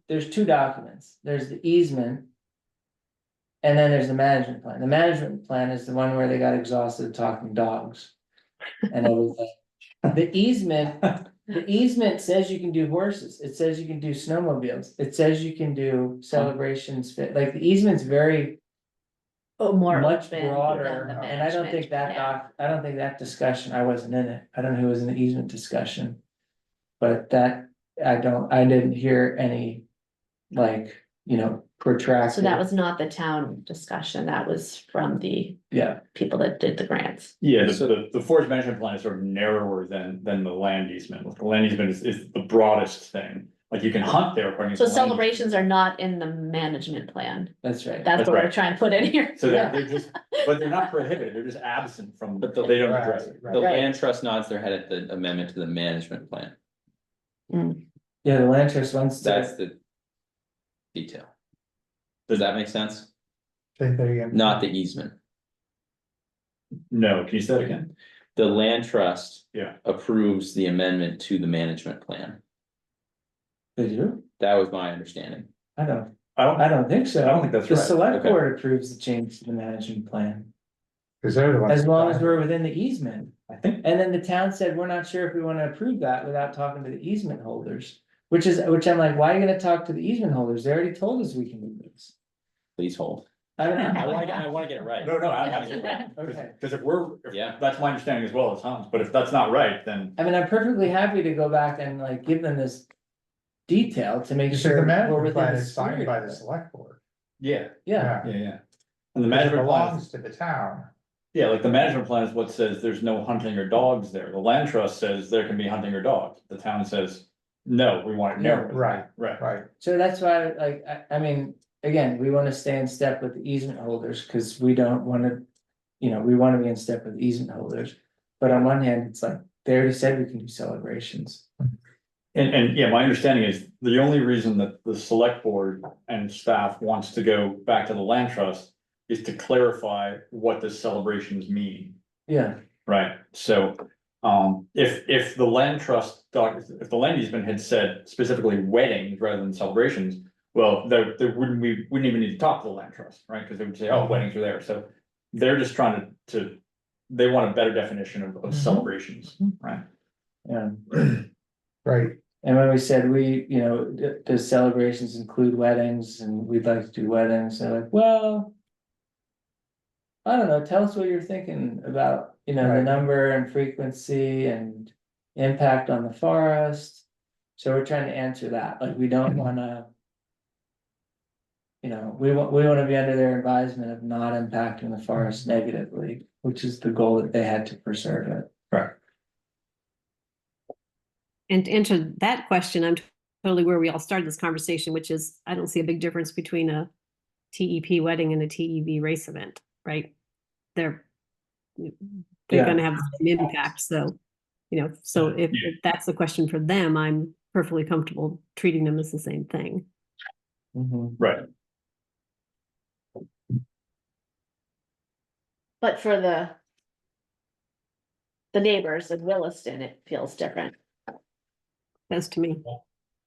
There's two documents. There's the easement. And then there's the management plan. The management plan is the one where they got exhausted talking dogs. And everything. The easement says you can do horses. It says you can do snowmobiles. It says you can do celebrations fit, like the easement's very. More Much open than broader, the and I don't think management plan. I don't think that discussion, I wasn't in it. I don't know who was in the easement discussion. But that, I didn't hear any, like, you know, protracted. So that was not the town discussion, that was from the Yeah, people that did the grants. Yeah, the forest management plan is sort of narrower than the land easement. The land easement is the broadest thing. Like, you can hunt there according to. So the land celebrations are not in the management plan, that's right. that's That's what we're right. trying to put in here. So they're just, but they're not prohibited, they're just absent from, But they don't address it. right, The Right. land trust nods their head at the amendment to the management plan. Yeah, the land trust wants That's to, the detail. Does that make sense? say that again. Not the easement. No, can you say that again? The land trust Yeah. approves the amendment to the management plan. they do? That was my understanding. I don't I don't think so. I don't think that's The right. select Okay. board approves the change to the management plan, Cause they're the ones. as long as we're within the easement. I think, And then the town said, we're not sure if we wanna approve that without talking to the easement holders. Which I'm like, why are you gonna talk to the easement holders? They already told us we can do this. Please hold. I don't I know. wanna get it right. no, absolutely. Okay. Cause if we're, Yeah. that's my understanding as well as Hans, but if that's not right, then. I mean, I'm perfectly happy to go back and like give them this detail to make Because sure the we're management within plan the is signed spirit by of the it. select board. Yeah, Yeah, yeah. And the It management plan, belongs to the town. yeah, like the management plan is what says there's no hunting or dogs there. The land trust says there can be hunting or dogs. The town says, no, we want it No, narrowed. right. Right. Right. so that's why, like, I mean, again, we wanna stay in step with the easement holders, cause we don't wanna. We wanna be in step with easement holders, but on one hand, it's like, they already said we can do celebrations. And yeah, my understanding is the only reason that the select board and staff wants to go back to the land trust is to clarify what the celebrations mean, Yeah, right? So, if the land trust if the land easement had said specifically weddings rather than celebrations, well, there we wouldn't even need to talk to the land trust, right? Because they would say, oh, weddings are there, so they're just trying to, they want a better definition of celebrations, right? yeah. Right. And when we said does celebrations include weddings and we'd like to do weddings, they're like, well. I don't know, tell us what you're thinking about, the Right. number and frequency and impact on the forest. So we're trying to answer that, like, we don't wanna. We wanna be under their advisement of not impacting the forest negatively, which is the goal that they had to preserve it. Right. And to answer that question, I'm totally where we all started this conversation, which is, I don't see a big difference between a TEP wedding and a TEV race event, right? They're Yeah. gonna have the same impact, so, so if that's the question for them, I'm perfectly comfortable treating them as the same thing. Right. But for the neighbors in Williston, it feels different. That's to me.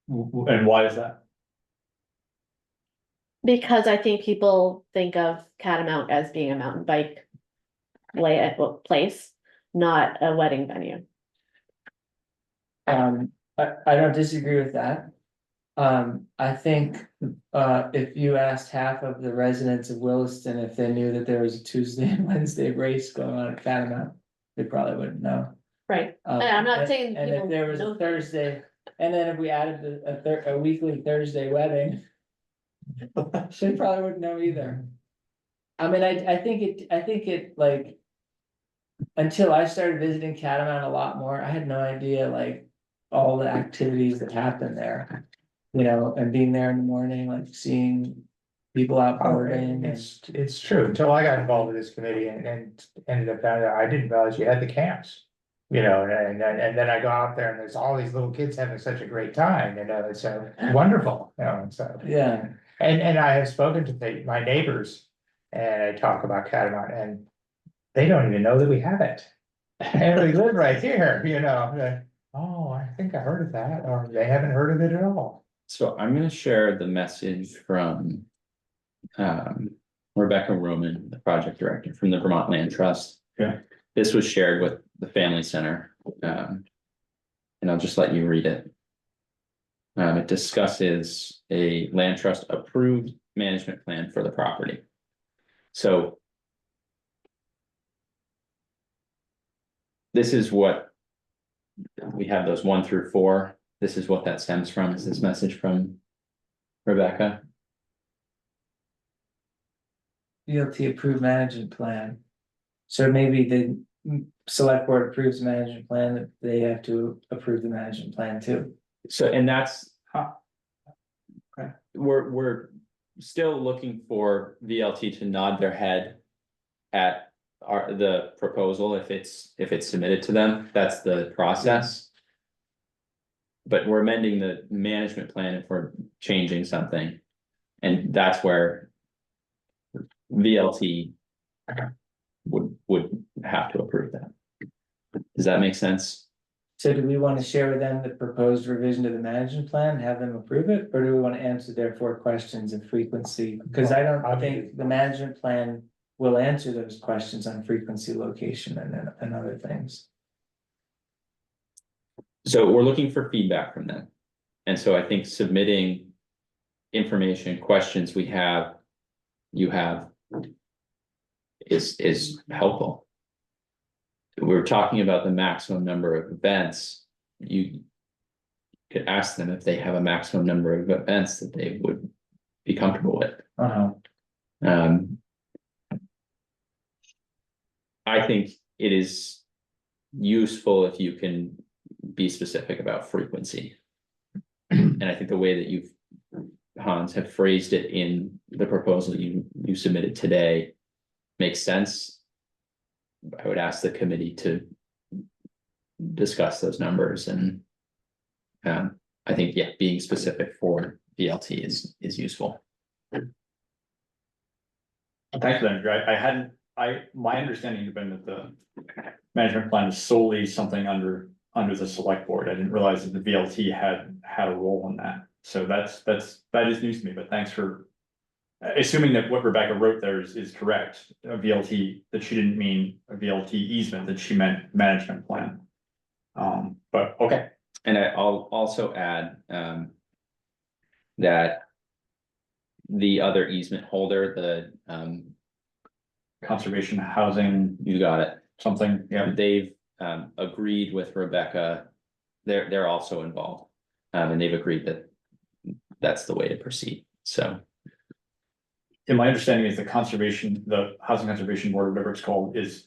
And why is that? Because I think people think of Catamount as being a mountain bike place, not a wedding venue. I don't disagree with that. I think, if you asked half of the residents of Williston if they knew that there was a Tuesday and Wednesday race going on at Catamount, they probably wouldn't know. Right, and I'm not saying And if people there was a know- Thursday, and then if we added a weekly Thursday wedding. They probably wouldn't know either. I mean, I think it like. Until I started visiting Catamount a lot more, I had no idea like all the activities that happen there. And being there in the morning, like seeing people out boarding and. It's true, until I got involved with this committee and ended up down there, I didn't realize you had the camps. And then I go out there and there's all these little kids having such a great time, it's wonderful, so. Yeah, And I have spoken to my neighbors and I talk about Catamount and they don't even know that we have it. And we live right here, oh, I think I heard of that, or they haven't heard of it at all. So I'm gonna share the message from. Rebecca Roman, the project director from the Vermont Land Trust. Okay. This was shared with the Family Center. And I'll just let you read it. It discusses a land trust approved management plan for the property. So. This is what. We have those 1 through 4. This is what that stems from, is this message from Rebecca. DLT approved management plan. So maybe the select board approves the management plan, that they have to approve the management plan too. So, and that's. Okay. We're still looking for VLT to nod their head. At the proposal, if it's submitted to them, that's the process. But we're amending the management plan if we're changing something. And that's where. VLT. Would have to approve that. Does that make sense? So do we want to share with them the proposed revision to the management plan, have them approve it, or do we want to answer their 4 questions of frequency? Because I don't think the management plan will answer those questions on frequency, location, and other things. So we're looking for feedback from them. And so I think submitting information, questions you have is helpful. We're talking about the maximum number of events. You could ask them if they have a maximum number of events that they would be comfortable with. Um, I think it is useful if you can be specific about frequency. And I think the way that you've, Hans, have phrased it in the proposal you submitted today makes sense. I would ask the committee to discuss those numbers and I think, yeah, being specific for VLT is useful. Thanks for that, Andrew. My understanding had been that the management plan is solely something under the select board. I didn't realize that the VLT had a role in that. So that is news to me, but thanks for assuming that what Rebecca wrote there is correct. A VLT, that she didn't mean a VLT easement, that she meant management plan. But okay. And I'll also add that the other easement holder, the Conservation housing, you got it. something, yeah. They've agreed with Rebecca. They're also involved. And they've agreed that that's the way to proceed. So. And my understanding is the Housing Conservation Board, whatever it's called, is.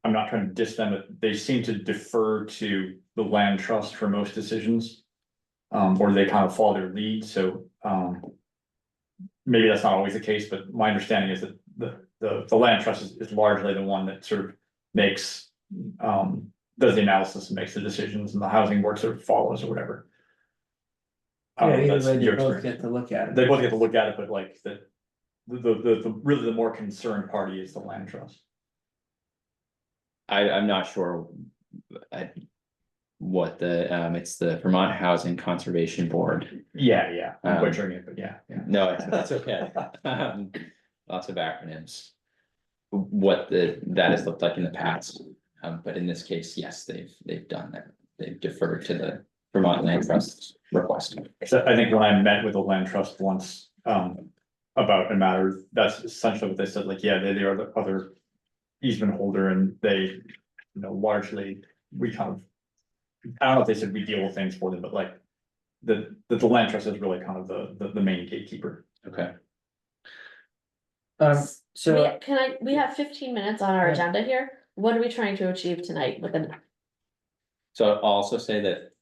I'm not trying to diss them, but they seem to defer to the land trust for most decisions. Or they kind of follow their lead, so maybe that's not always the case, but my understanding is that the land trust is largely the one that sort of makes. Does the analysis and makes the decisions, and the housing board sort of follows or whatever. I don't know if either that's way, they your both experience. get to look at it. They both get to look at it, but like really the more concerned party is the land trust. I'm not sure. What it's the Vermont Housing Conservation Board. Yeah, I'm Um, butchering it, but yeah. No, that's okay. Lots of acronyms. What that has looked like in the past, but in this case, yes, they've done that. They've deferred to the Vermont Land Trust's request. So I think when I met with the land trust once, about a matter, that's essentially what they said, like, yeah, they are the other easement holder and they, largely, we kind of. I don't know if they said we deal with things for them, but like, the land trust is really kind of the main gatekeeper. Okay. So, We have 15 minutes on our Yeah. agenda here. What are we trying to achieve tonight with an, So I'll also say that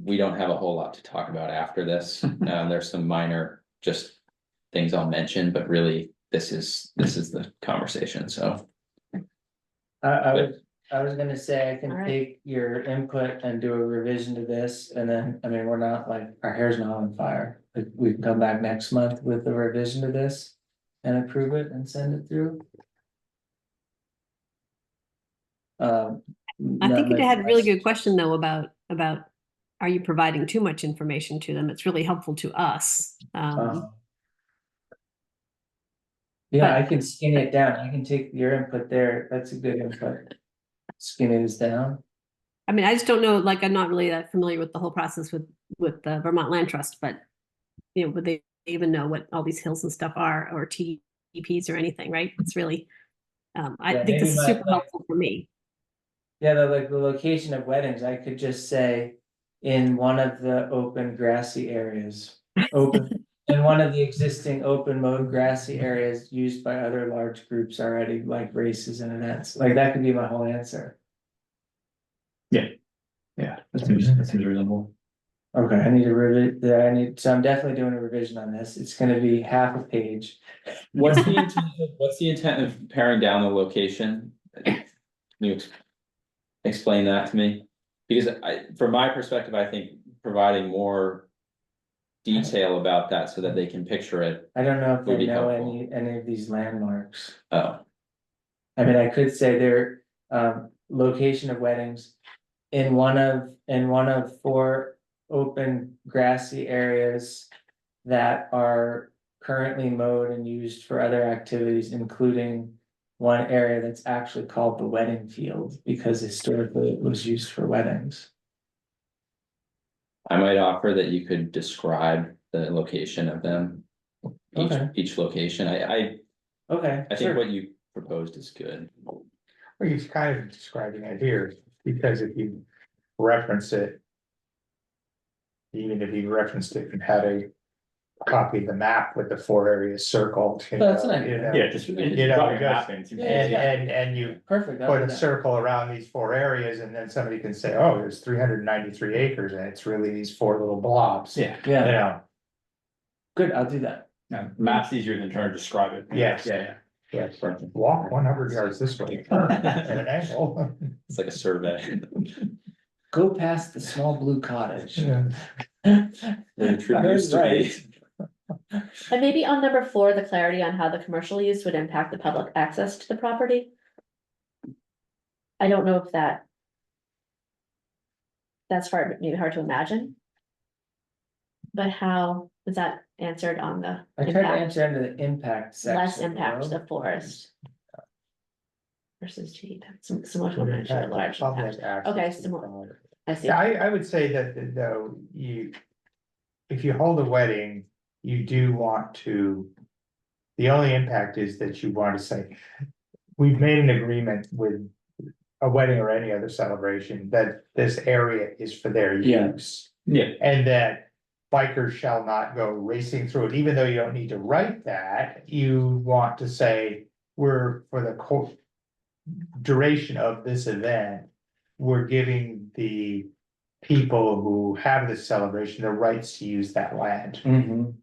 we don't have a whole lot to talk about after this. There's some minor just things I'll mention, but really this is the conversation, so. I was gonna say, I can Alright. take your input and do a revision to this, and then, I mean, we're not like, our hair's not on fire. Like, we can come back next month with a revision to this and approve it and send it through. I think you had a really good question though about are you providing too much information to them? It's really helpful to us. Yeah, I can skinny it down. I can take your input there. That's a good input. Skinny this down. I mean, I just don't know, like, I'm not really that familiar with the whole process with the Vermont Land Trust, but would they even know what all these hills and stuff are, or TDPs or anything, right? It's really, I Yeah, think this maybe is super helpful for me. Yeah, the location of weddings, I could just say in one of the open grassy areas. In one of the existing open mowed grassy areas used by other large groups already, like races and events, like that could be my whole answer. Yeah, that seems reasonable. Okay, so I'm definitely doing a revision on this, it's gonna be half a page. What's the intent of paring down the location? Can you explain that to me? Because from my perspective, I think providing more detail about that so that they can picture it. I don't know if Would I be know helpful. any of these landmarks. Oh, I mean, I could say their location of weddings. In one of 4 open grassy areas. That are currently mowed and used for other activities, including one area that's actually called the wedding field, because historically it was used for weddings. I might offer that you could describe the location of them. Okay. Each location, I Okay, think sure. what you proposed is good. Well, you're kind of describing it here, because if you reference it. Even if you referenced it and had a copy of the map with the 4 areas circled. That's an idea. Yeah, just. You know, drop your just- mapping seems And, easy. and you Perfect. I'll put do a that. circle around these 4 areas, and then somebody can say, oh, there's 393 acres, and it's really these 4 little blobs. Yeah, You Yeah, know, good, I'll do that. yeah, map's easier than trying to describe it. Yes. Yeah, yes, walk 100 yards this way, turn at an angle. It's like a survey. Go past the small blue cottage. Yeah. The truth used to be. And maybe on number 4, the clarity on how the commercial use would impact the public access to the property. I don't know if that. That's hard, maybe hard to imagine. But how was that answered on the I tried to impact, answer into the impact section. less impact to below. the forest? Versus cheap, similar to an actually large Public impact, access Okay, to the similar. property. I see, Yeah, I would say that though, if you hold a wedding, you do want to. The only impact is that you want to say, we've made an agreement with a wedding or any other celebration, that this area is for their Yeah. use. yeah, And that bikers shall not go racing through it, even though you don't need to write that, you want to say, we're for the duration of this event, we're giving the people who have this celebration the rights to use that land. Mhm.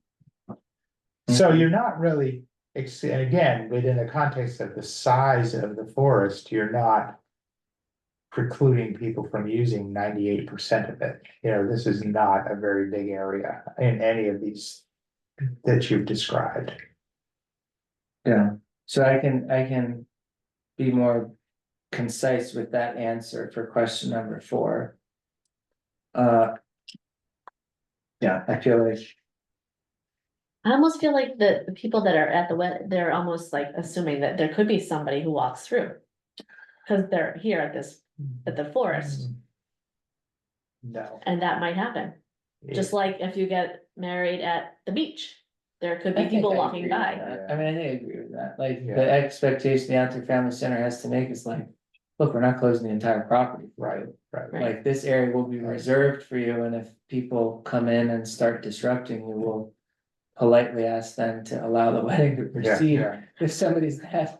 So you're not really, and again, within the context of the size of the forest, you're not precluding people from using 98% of it. You know, this is not a very big area in any of these that you've described. Yeah, so I can be more concise with that answer for question number 4. Yeah, I feel like, I almost feel like the people that are at the wedding, they're almost like assuming that there could be somebody who walks through. Cause they're here at the forest, No. and that might happen, just like if you get married at the beach. There could be I think people I walking agree with by, that. I mean, I think I agree with that, like, Yeah. the expectation the Outdoor Family Center has to make is like, look, we're not closing the entire property. Right. Right. Like, this area will be reserved for you, and if people come in and start disrupting, you will politely ask them to allow the wedding to Yeah, proceed. yeah. If somebody's had,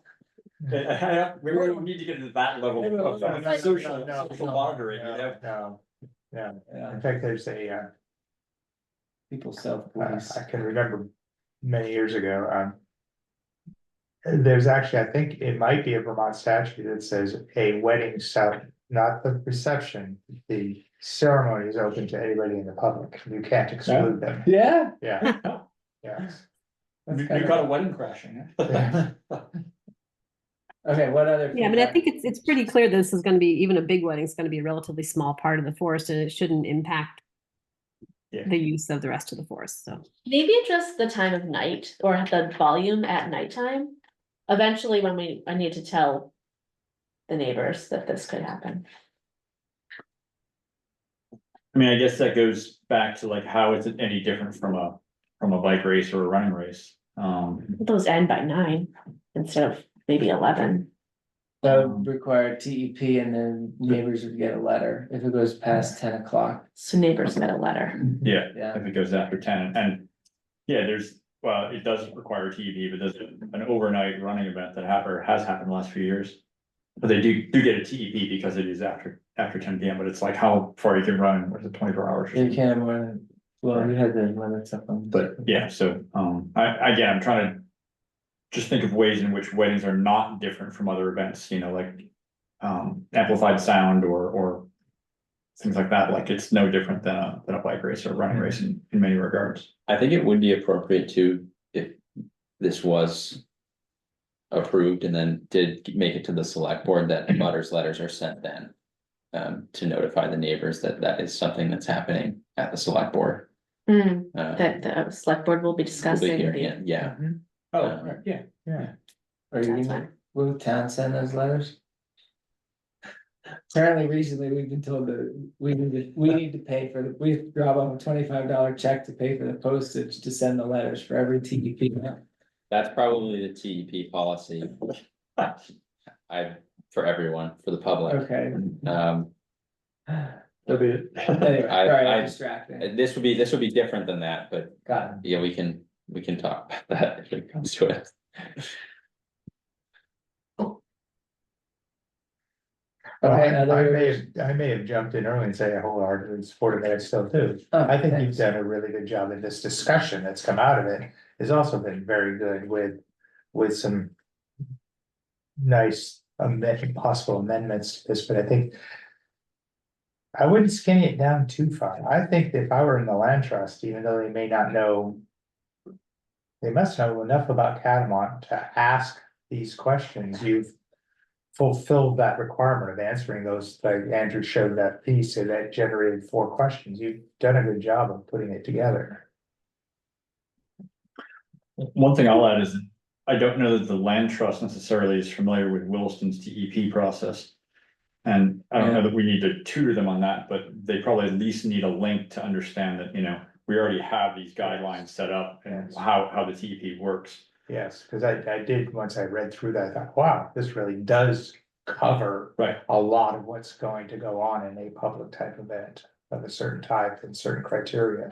we don't need to get into that level of social monitoring, you know? No, yeah, yeah, in fact, there's a, people self-police. I can remember many years ago, there's actually, I think it might be a Vermont statute that says a wedding not the reception, the ceremony is open to anybody in the public, you can't exclude them, Yeah. yeah, yeah. That's You kinda- got a wedding crashing. Yeah. Okay, what other? Yeah, I mean, I feedback? think it's pretty clear this is gonna be, even a big wedding is gonna be a relatively small part of the forest, and it shouldn't impact Yeah. the use of the rest of the forest, so. maybe just the time of night or the volume at nighttime. Eventually, when I need to tell. The neighbors that this could happen, I mean, I guess that goes back to like, how is it any different from a bike race or a running race? those end by 9 instead of maybe 11. That would require TEP, and then neighbors would get a letter if it goes past 10 o'clock. So neighbors get a letter, Yeah, Yeah, if it goes after 10, and yeah, well, it does require TV, but there's an overnight running event that has happened the last few years. But they do get a TEP because it is after 10 PM, but it's like how far you can run, was it 24 hours? or you something? can run, well, you had the limits up on. But yeah, so, I'm trying to. Just think of ways in which weddings are not different from other events, you know, like, amplified sound or. Things like that, like it's no different than a bike race or a running race in many regards. I think it would be appropriate to, if this was. Approved and then did make it to the select board, that butters letters are sent then. To notify the neighbors that that is something that's happening at the select board. that the select board will be We'll be discussing. hearing it, yeah. Oh, right, yeah. Yeah. Or you That's can, fine. will town send those letters? Apparently recently, we've been told that we need to pay for, we have to drop off a $25 check to pay for the postage to send the letters for every TDP. That's probably the TEP policy. For everyone, for the public. Okay. Um, That'd be it. Anyway, I- sorry, I- I'm distracted. this would be different than that, but Got it. yeah, we can talk about that if it comes to it. Well, Okay, I may have jumped in early and say I wholeheartedly supported that still too. I think you've done a really good job in this discussion that's come out of it, has also been very good with some. Nice possible amendments to this, but I think. I wouldn't skinny it down too far. I think if I were in the land trust, even though they may not know. They must know enough about Catamount to ask these questions. You've fulfilled that requirement of answering those, like Andrew showed that piece, so that generated 4 questions. You've done a good job of putting it together. One thing I'll add is that I don't know that the land trust necessarily is familiar with Williston's TEP process. And I don't know that we need to tutor them on that, but they probably at least need a link to understand that, we already have these guidelines set up and how the TEP works. Yes, because I did, once I read through that, I thought, wow, this really does cover. Right. A lot of what's going to go on in a public type event of a certain type and certain criteria.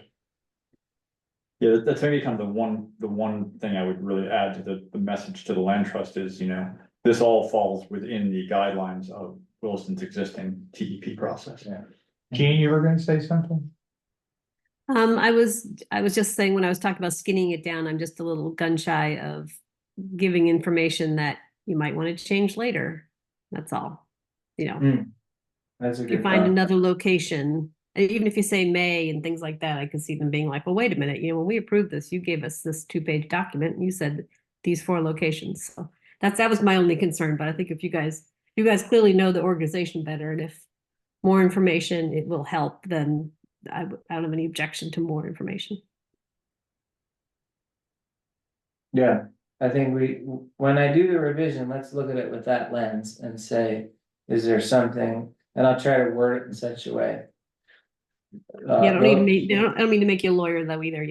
Yeah, that's maybe kind of the one thing I would really add to the message to the land trust is, this all falls within the guidelines of Williston's existing TEP process. Yeah. Jean, you were gonna say something? I was just saying, when I was talking about skinning it down, I'm just a little gun shy of giving information that you might want to change later. That's all. That's a If you good find thought. another location, even if you say may and things like that, I could see them being like, well, wait a minute, when we approved this, you gave us this 2-page document and you said these 4 locations. So that was my only concern, but I think if you guys clearly know the organization better, and if more information, it will help, then I don't have any objection to more information. Yeah, I think when I do the revision, let's look at it with that lens and say, is there something, and I'll try to word it in such a way. Yeah, I don't mean to make you a lawyer though either,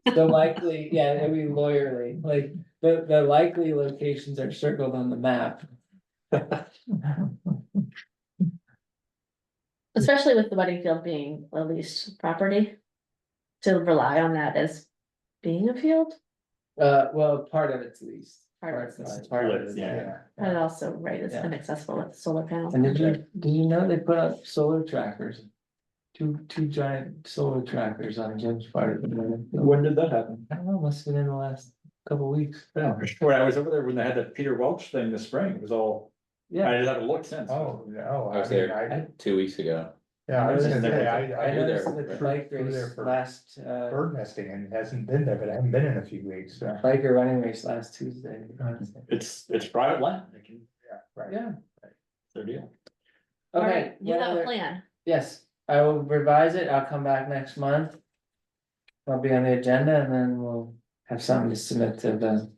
The likely, yeah, it'd be lawyerly, like, the likely locations are circled on the map. Especially with the wedding field being a leased property. To rely on that as being a field, Well, part of it's leased. Part of Part it's of it is, Yeah. but also, right, it's Yeah. inaccessible with solar panels. And did you know they put up solar trackers? Two giant solar trackers on Jim's part of the building. When did that happen? I don't know, must have been in the last couple weeks. Yeah, when I was over there, when they had that Peter Welch thing this spring, it was all, Yeah. I just haven't looked since. Oh, no. I was mean, there 2 weeks ago. Yeah, I was gonna noticed say, that- I I knew noticed there- that the bike Through there race for- last, bird nesting and hasn't been there, but I haven't been in a few weeks, so. biker running race last Tuesday. It's private land, they can, Yeah, right. Yeah, it's their deal. All okay. right, you what have a other- plan. Yes, I will revise it, I'll come back next month. I'll be on the agenda and then we'll have something to submit to the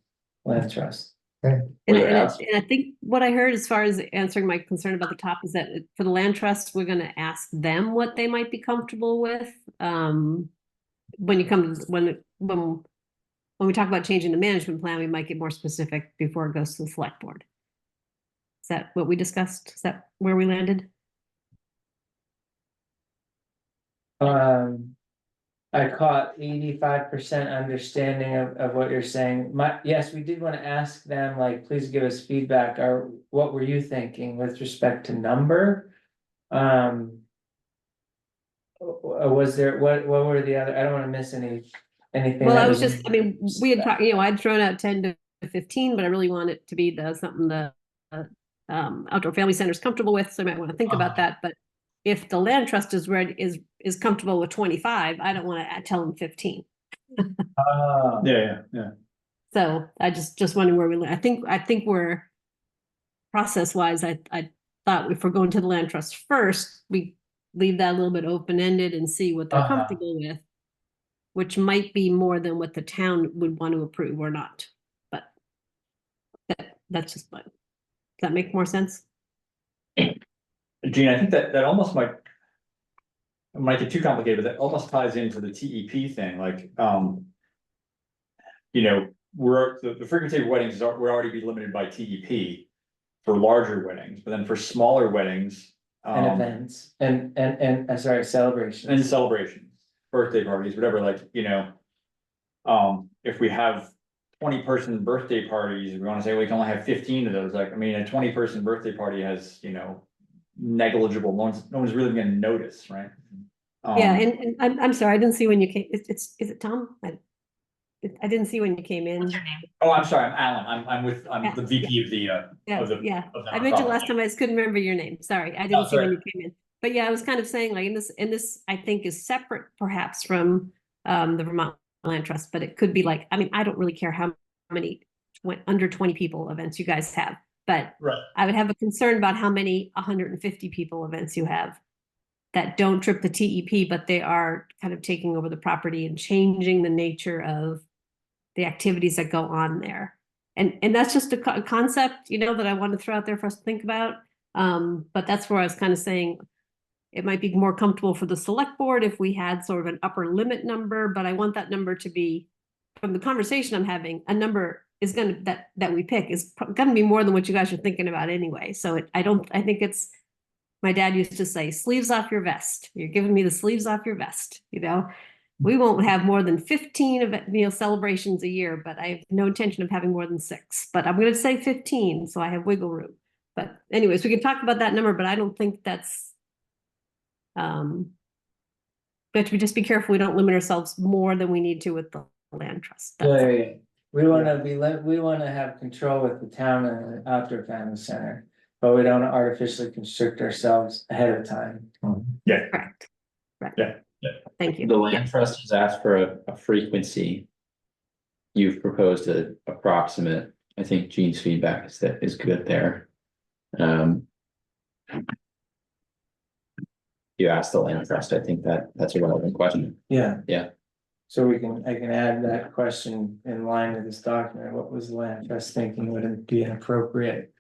land trust. And Were there I ask- think what I heard as far as answering my concern about the top is that for the land trust, we're gonna ask them what they might be comfortable with. When you come, when we talk about changing the management plan, we might get more specific before it goes to the select board. Is that what we discussed? Is that where we landed? I caught 85% understanding of what you're saying. Yes, we did want to ask them, like, please give us feedback, or what were you thinking with respect to number? Was there, what were the other, I don't want to miss anything. Well, that I was just, I mean, we had talked, I'd thrown out 10 to 15, but I really want it to be something the outdoor family center is comfortable with, so I might want to think about that, but if the land trust is ready, is comfortable with 25, I don't want to tell them 15. Yeah. So I just wondering where I think we're process wise, I thought if we're going to the land trust first, we leave that a little bit open-ended and see what they're comfortable with, which might be more than what the town would want to approve or not. But that's just, does that make more sense? Gene, I think that almost might get too complicated, but that almost ties into the TEP thing, like, you know, the frequency of weddings would already be limited by TEP for larger weddings, but then for smaller weddings, And events, and, sorry, celebrations. and celebrations, birthday parties, whatever, like, you know, if we have 20-person birthday parties, we wanna say we can only have 15 of those, like, I mean, a 20-person birthday party has, you know, negligible, no one's really gonna notice, right? Yeah, and I'm sorry, I didn't see when you came, is it Tom? I didn't see when you came in. Oh, I'm sorry, I'm Alan, I'm Yeah, the VP of the, Yeah, of the. yeah, of the I mentioned nonprofit. last time, I just couldn't remember your name, sorry, I Oh, didn't see when sorry. you came in. But yeah, I was kind of saying, like, in this, I think is separate perhaps from the Vermont Land Trust, but it could be like, I mean, I don't really care how many under 20 people events you guys have, but Right. I would have a concern about how many 150 people events you have that don't trip the TEP, but they are kind of taking over the property and changing the nature of the activities that go on there. And that's just a concept, you know, that I want to throw out there for us to think about. But that's where I was kind of saying it might be more comfortable for the select board if we had sort of an upper limit number, but I want that number to be, from the conversation I'm having, a number is gonna, that we pick is gonna be more than what you guys are thinking about anyway. So I think it's, my dad used to say, sleeves off your vest. You're giving me the sleeves off your vest, you know? We won't have more than 15 celebrations a year, but I have no intention of having more than 6. But I'm gonna say 15, so I have wiggle room. But anyways, we can talk about that number, but I don't think that's but we just be careful we don't limit ourselves more than we need to with the land trust. That's all. Yeah, we wanna have control with the town and the outdoor family center, but we don't artificially constrict ourselves ahead of time. Correct. Right. Yeah. Thank you. The Yeah. land trust has asked for a frequency. You've proposed a approximate, I think Gene's feedback is good there. You asked the land trust, I think that's a relevant question. Yeah. Yeah. So I can add that question in line with this document, what was the land trust thinking, would it be an appropriate?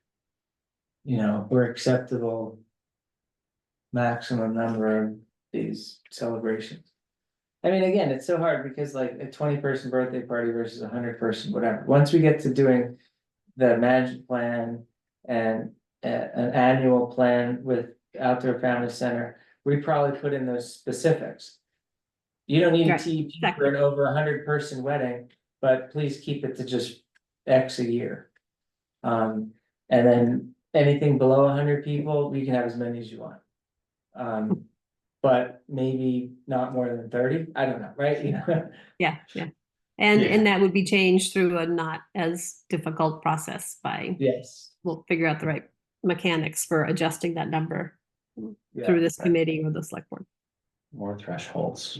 You know, or acceptable. Maximum number of these celebrations. I mean, again, it's so hard because like a 20-person birthday party versus 100-person, whatever, once we get to doing. The management plan and an annual plan with outdoor family center, we probably put in those specifics. You don't need a Right, TEP for exactly. an over 100-person wedding, but please keep it to just X a year. And then anything below 100 people, we can have as many as you want. But maybe not more than 30, I don't know, right? You know? Yeah. And Yeah. that would be changed through a not as difficult process by, Yes. we'll figure out the right mechanics for adjusting that number Yeah. through this committee or the select board. More thresholds.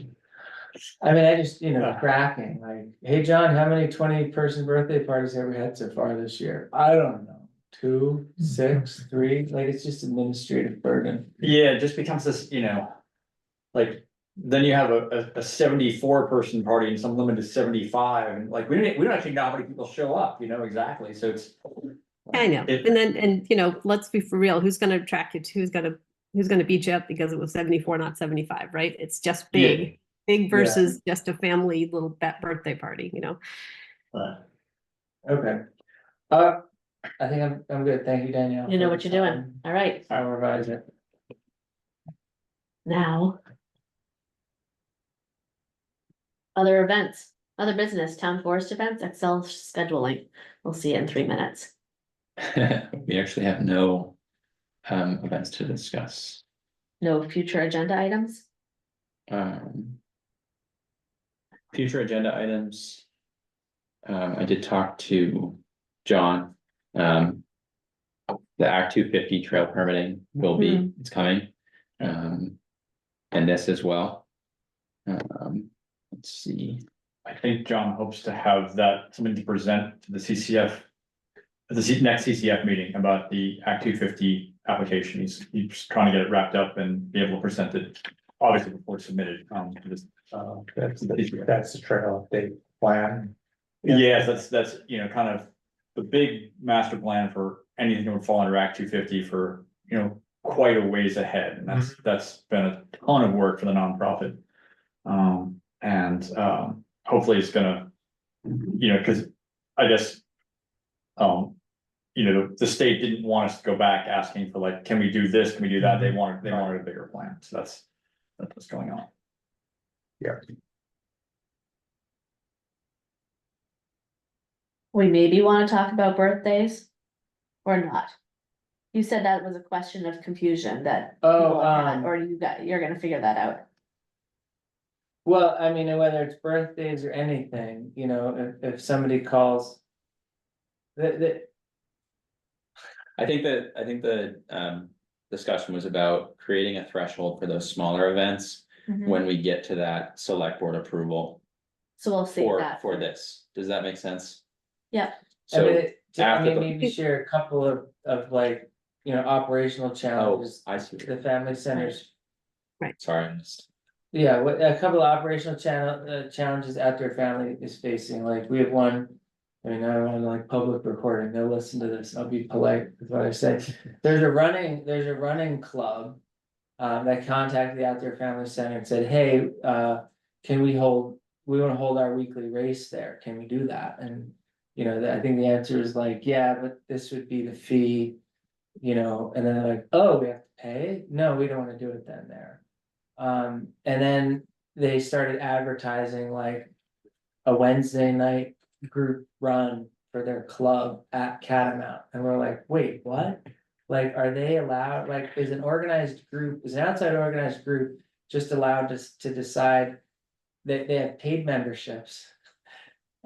I mean, I just, tracking, like, hey, John, how many 20-person birthday parties have we had so far this year? I don't know. 2, 6, 3, like, it's just administrative burden. Yeah, it just becomes this, like, then you have a 74-person party and some limit is 75, and like, we don't actually know how many people show up, exactly, so it's. I know, and let's be for real, who's gonna attract you to, who's gonna beat you up because it was 74, not 75, right? It's just big versus just a family little birthday party, Right. Okay. I think I'm good, thank you, Danielle. You know what you're doing, all right, I'll revise it. now. Other events, other business, town forest events, Excel scheduling, we'll see it in 3 minutes. We actually have no events to discuss. No future agenda items? Future agenda items. I did talk to John. The Act 250 trail permitting will be, it's coming. And this as well. Let's see. I think John hopes to have something to present to the CCF. At the next CCF meeting about the Act 250 application. He's trying to get it wrapped up and be able to present it, obviously before it's submitted, to this. That's the trail update plan. Yes, that's, kind of the big master plan for anything that would fall under Act 250 for, quite a ways ahead, and that's been a ton of work for the nonprofit. Hopefully it's gonna, cause I guess. The state didn't want us to go back asking for like, can we do this, can we do that, they wanted a bigger plan, so that's what's going on. We maybe wanna talk about birthdays or not? You said that was a question of confusion that. people had, Or you're gonna figure that out. Well, I mean, whether it's birthdays or anything, if somebody calls. I think the discussion was about creating a threshold for those smaller events. When we get to that select board approval So we'll see that. for this, does that make sense? Yeah. So after the, Maybe share a couple of like, operational oh, challenges, I see, the family centers. sorry, I missed. Yeah, a couple of operational challenges Outdoor Family is facing, like, we have one. I mean, I don't wanna like public recording, they'll listen to this, I'll be polite with what I say. There's a running club. That contacted the Outdoor Family Center and said, hey, we wanna hold our weekly race there, can we do that? And, I think the answer is like, yeah, but this would be the fee. And then they're like, oh, we have to pay? No, we don't wanna do it then there. And then they started advertising like a Wednesday night group run for their club at Catamount. And we're like, wait, what? Like, are they allowed, like, is an outside organized group just allowed to decide that they have paid memberships?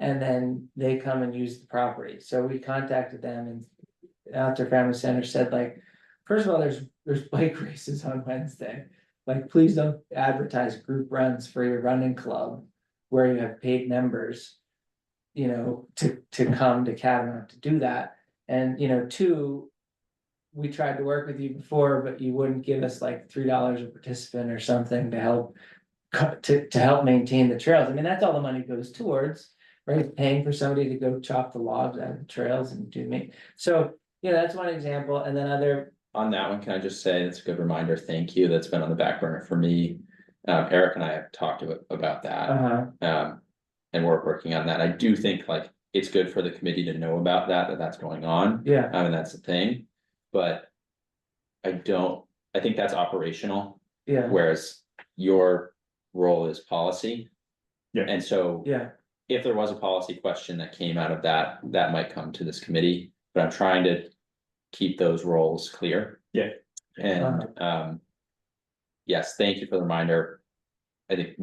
And then they come and use the property. So we contacted them and Outdoor Family Center said like, first of all, there's bike races on Wednesday. Like, please don't advertise group runs for your running club where you have paid members. To come to Catamount to do that. And, two, we tried to work with you before, but you wouldn't give us like $3 a participant or something to help. To help maintain the trails. I mean, that's all the money goes towards, right? Paying for somebody to go chop the logs out of the trails and do me. So, that's one example. And then On that one, can I just say, that's a good reminder, thank you, that's been on the back burner for me. Eric and I have talked about that. And we're working on that. I do think like it's good for the committee to know about that's going on. Yeah. I mean, that's the thing, but I think that's operational, Yeah, whereas your role is policy. Yeah. And so yeah, if there was a policy question that came out of that might come to this committee, but I'm trying to keep those roles clear. Yeah. And, yes, thank you for the reminder. I think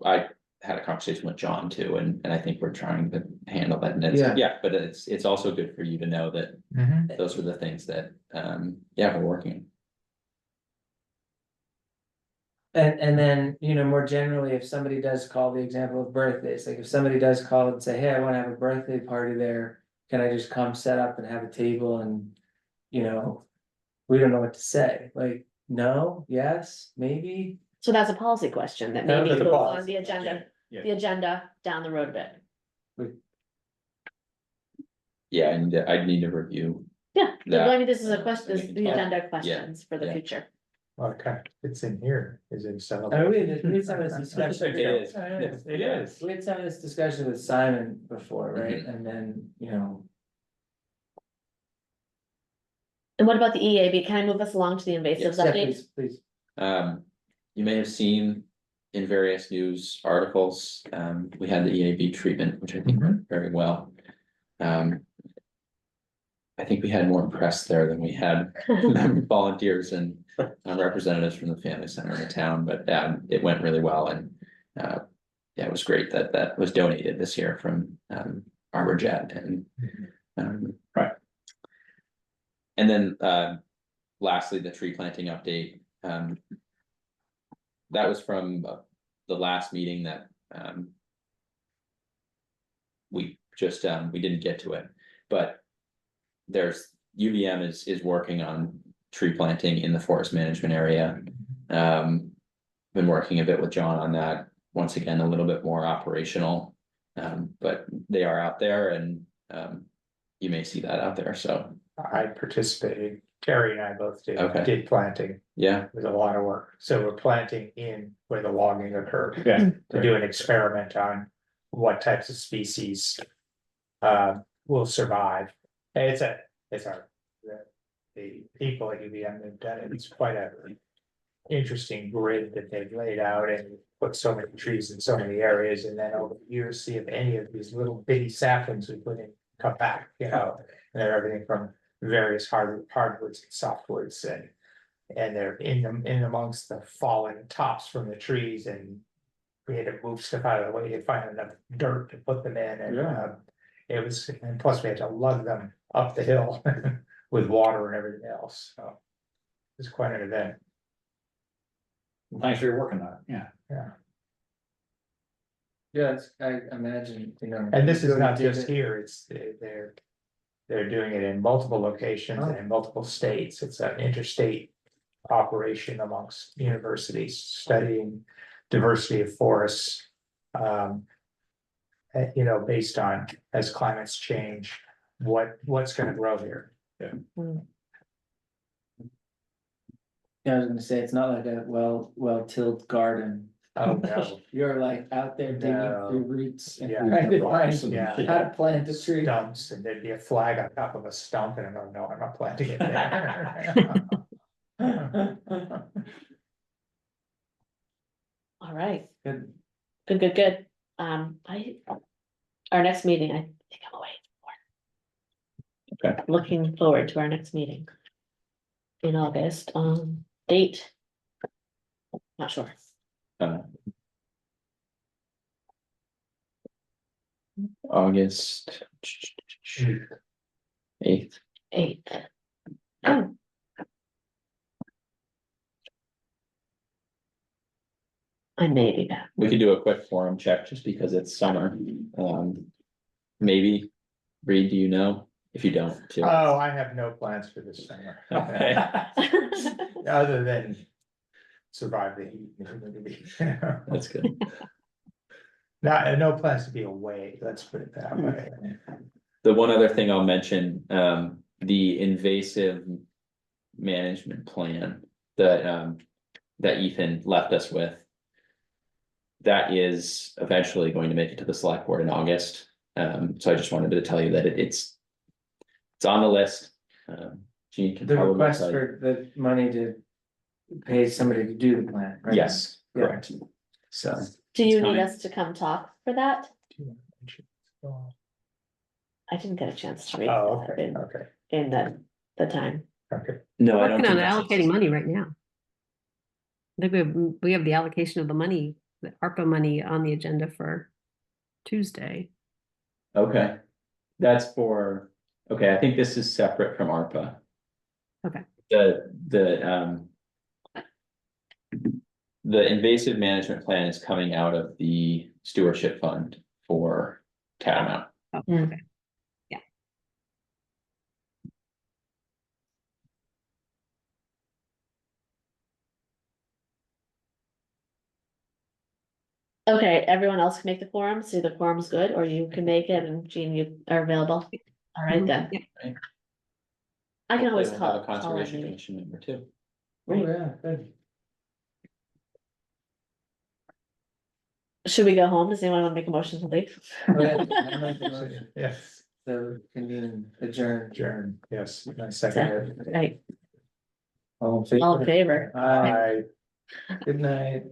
I had a conversation with John too, and I think we're trying to handle that, and but it's also good for you to know that those are the things that, we're working. and then, more generally, if somebody does call, the example of birthdays, like if somebody does call and say, hey, I wanna have a birthday party there. Can I just come set up and have a table and, we don't know what to say, like, no, yes, maybe. So that's a policy question that That maybe was a goes on policy the agenda, Yeah. the agenda down the road a bit. Yeah, I'd need to review. Yeah, That- I mean, this is a question, this is we the can talk. agenda questions for the yeah. future. Well, it kind of fits in here, is it I mean, celebrated? we had some of this discussion. It is. It is. We had some of this discussion with Simon before, right? Mhm. And then, And what about the EAB? Can I move us along to the invasives yeah, update? please. You may have seen in various news articles, we had the EAB treatment, which I think went very well. I think we had more press there than we had volunteers and representatives from the family center in the town, but it went really well, and it was great that was donated this year from Arbor Jet and Right. And then lastly, the tree planting update. That was from the last meeting that we just we didn't get to it, but there's UVM is working on tree planting in the forest management area. Been working a bit with John on that, once again, a little bit more operational. But they are out there and you may see that out there, so, I participated, Terry and I both Okay. did planting, yeah, it was a lot of work, so we're planting in where the logging occurred. Yeah. To do an experiment on what types of species. Will survive, it's our. The people at UVM have done it, it's quite a. Interesting grid that they've laid out and put so many trees in so many areas, and then over the years, see if any of these little bitty saplings we put in come back, you know. And they're everything from various hardwoods and softwoods and. And they're in amongst the fallen tops from the trees, and we had to move stuff out of the way to find enough dirt to put them in, and Yeah. it was, and plus we had to lug them up the hill with water and everything else, so. It was quite an event, Thanks for your work on that, yeah. yeah, Yeah, I imagine, you know. and this is go to not dig just it. here, it's, they're. They're doing it in multiple locations and in multiple states, it's an interstate. Operation amongst universities studying diversity of forests. You know, based on as climates change, what's gonna grow here. Yeah, I was gonna say, it's not like a well-tilled garden. Oh, no, You're like out there digging No. through roots and Yeah. trying to find Yeah. how to plant a tree. stumps, and there'd be a flag on top of a stump, and I'm like, no, I'm not planting it there. All right, Good. good. Our next meeting, I think I'm away. Okay. Looking forward to our next meeting. In August, date. Not sure. uh. August. 8th, 8th. Oh. I may be back. we could do a quick forum check just because it's summer, maybe, Reed, do you know? If you don't, too. Oh, I have no plans for this summer. Okay. Other than survive the heat and humidity. That's good. No plans to be away, let's put it that way. The one other thing I'll mention, the invasive management plan that, that Ethan left us with. That is eventually going to make it to the select board in August. So I just wanted to tell you that it's on the list. Gene can The probably request tell you. for the money to pay somebody to do the plan, right? Yes, Yeah. correct. So, Do you It's need coming. us to come talk for that? I didn't get a chance to read Oh, that okay, in, okay, in the time. okay. no, I don't Working on think that's. allocating money right now. I think we have the allocation of the money, the ARPA money on the agenda for Tuesday. Okay, that's for, okay, I think this is separate from ARPA. Okay. The invasive management plan is coming out of the stewardship fund for Catamount. Oh, Mm. okay. Yeah. Okay, everyone else can make the quorum, so the quorum's good, or you can make it and Jean, you are available. All right Mhm. then. Yeah. I can always Hopefully we'll have call. a call a conservation meeting. commission member too. Oh, yeah, good. Should we go home? Does anyone want to make a motion to leave? Go ahead. I make the motion. Yes, So can you adjourn? adjourn, yes, I second it. Right, All in favor? all in favor? Aye. Good night.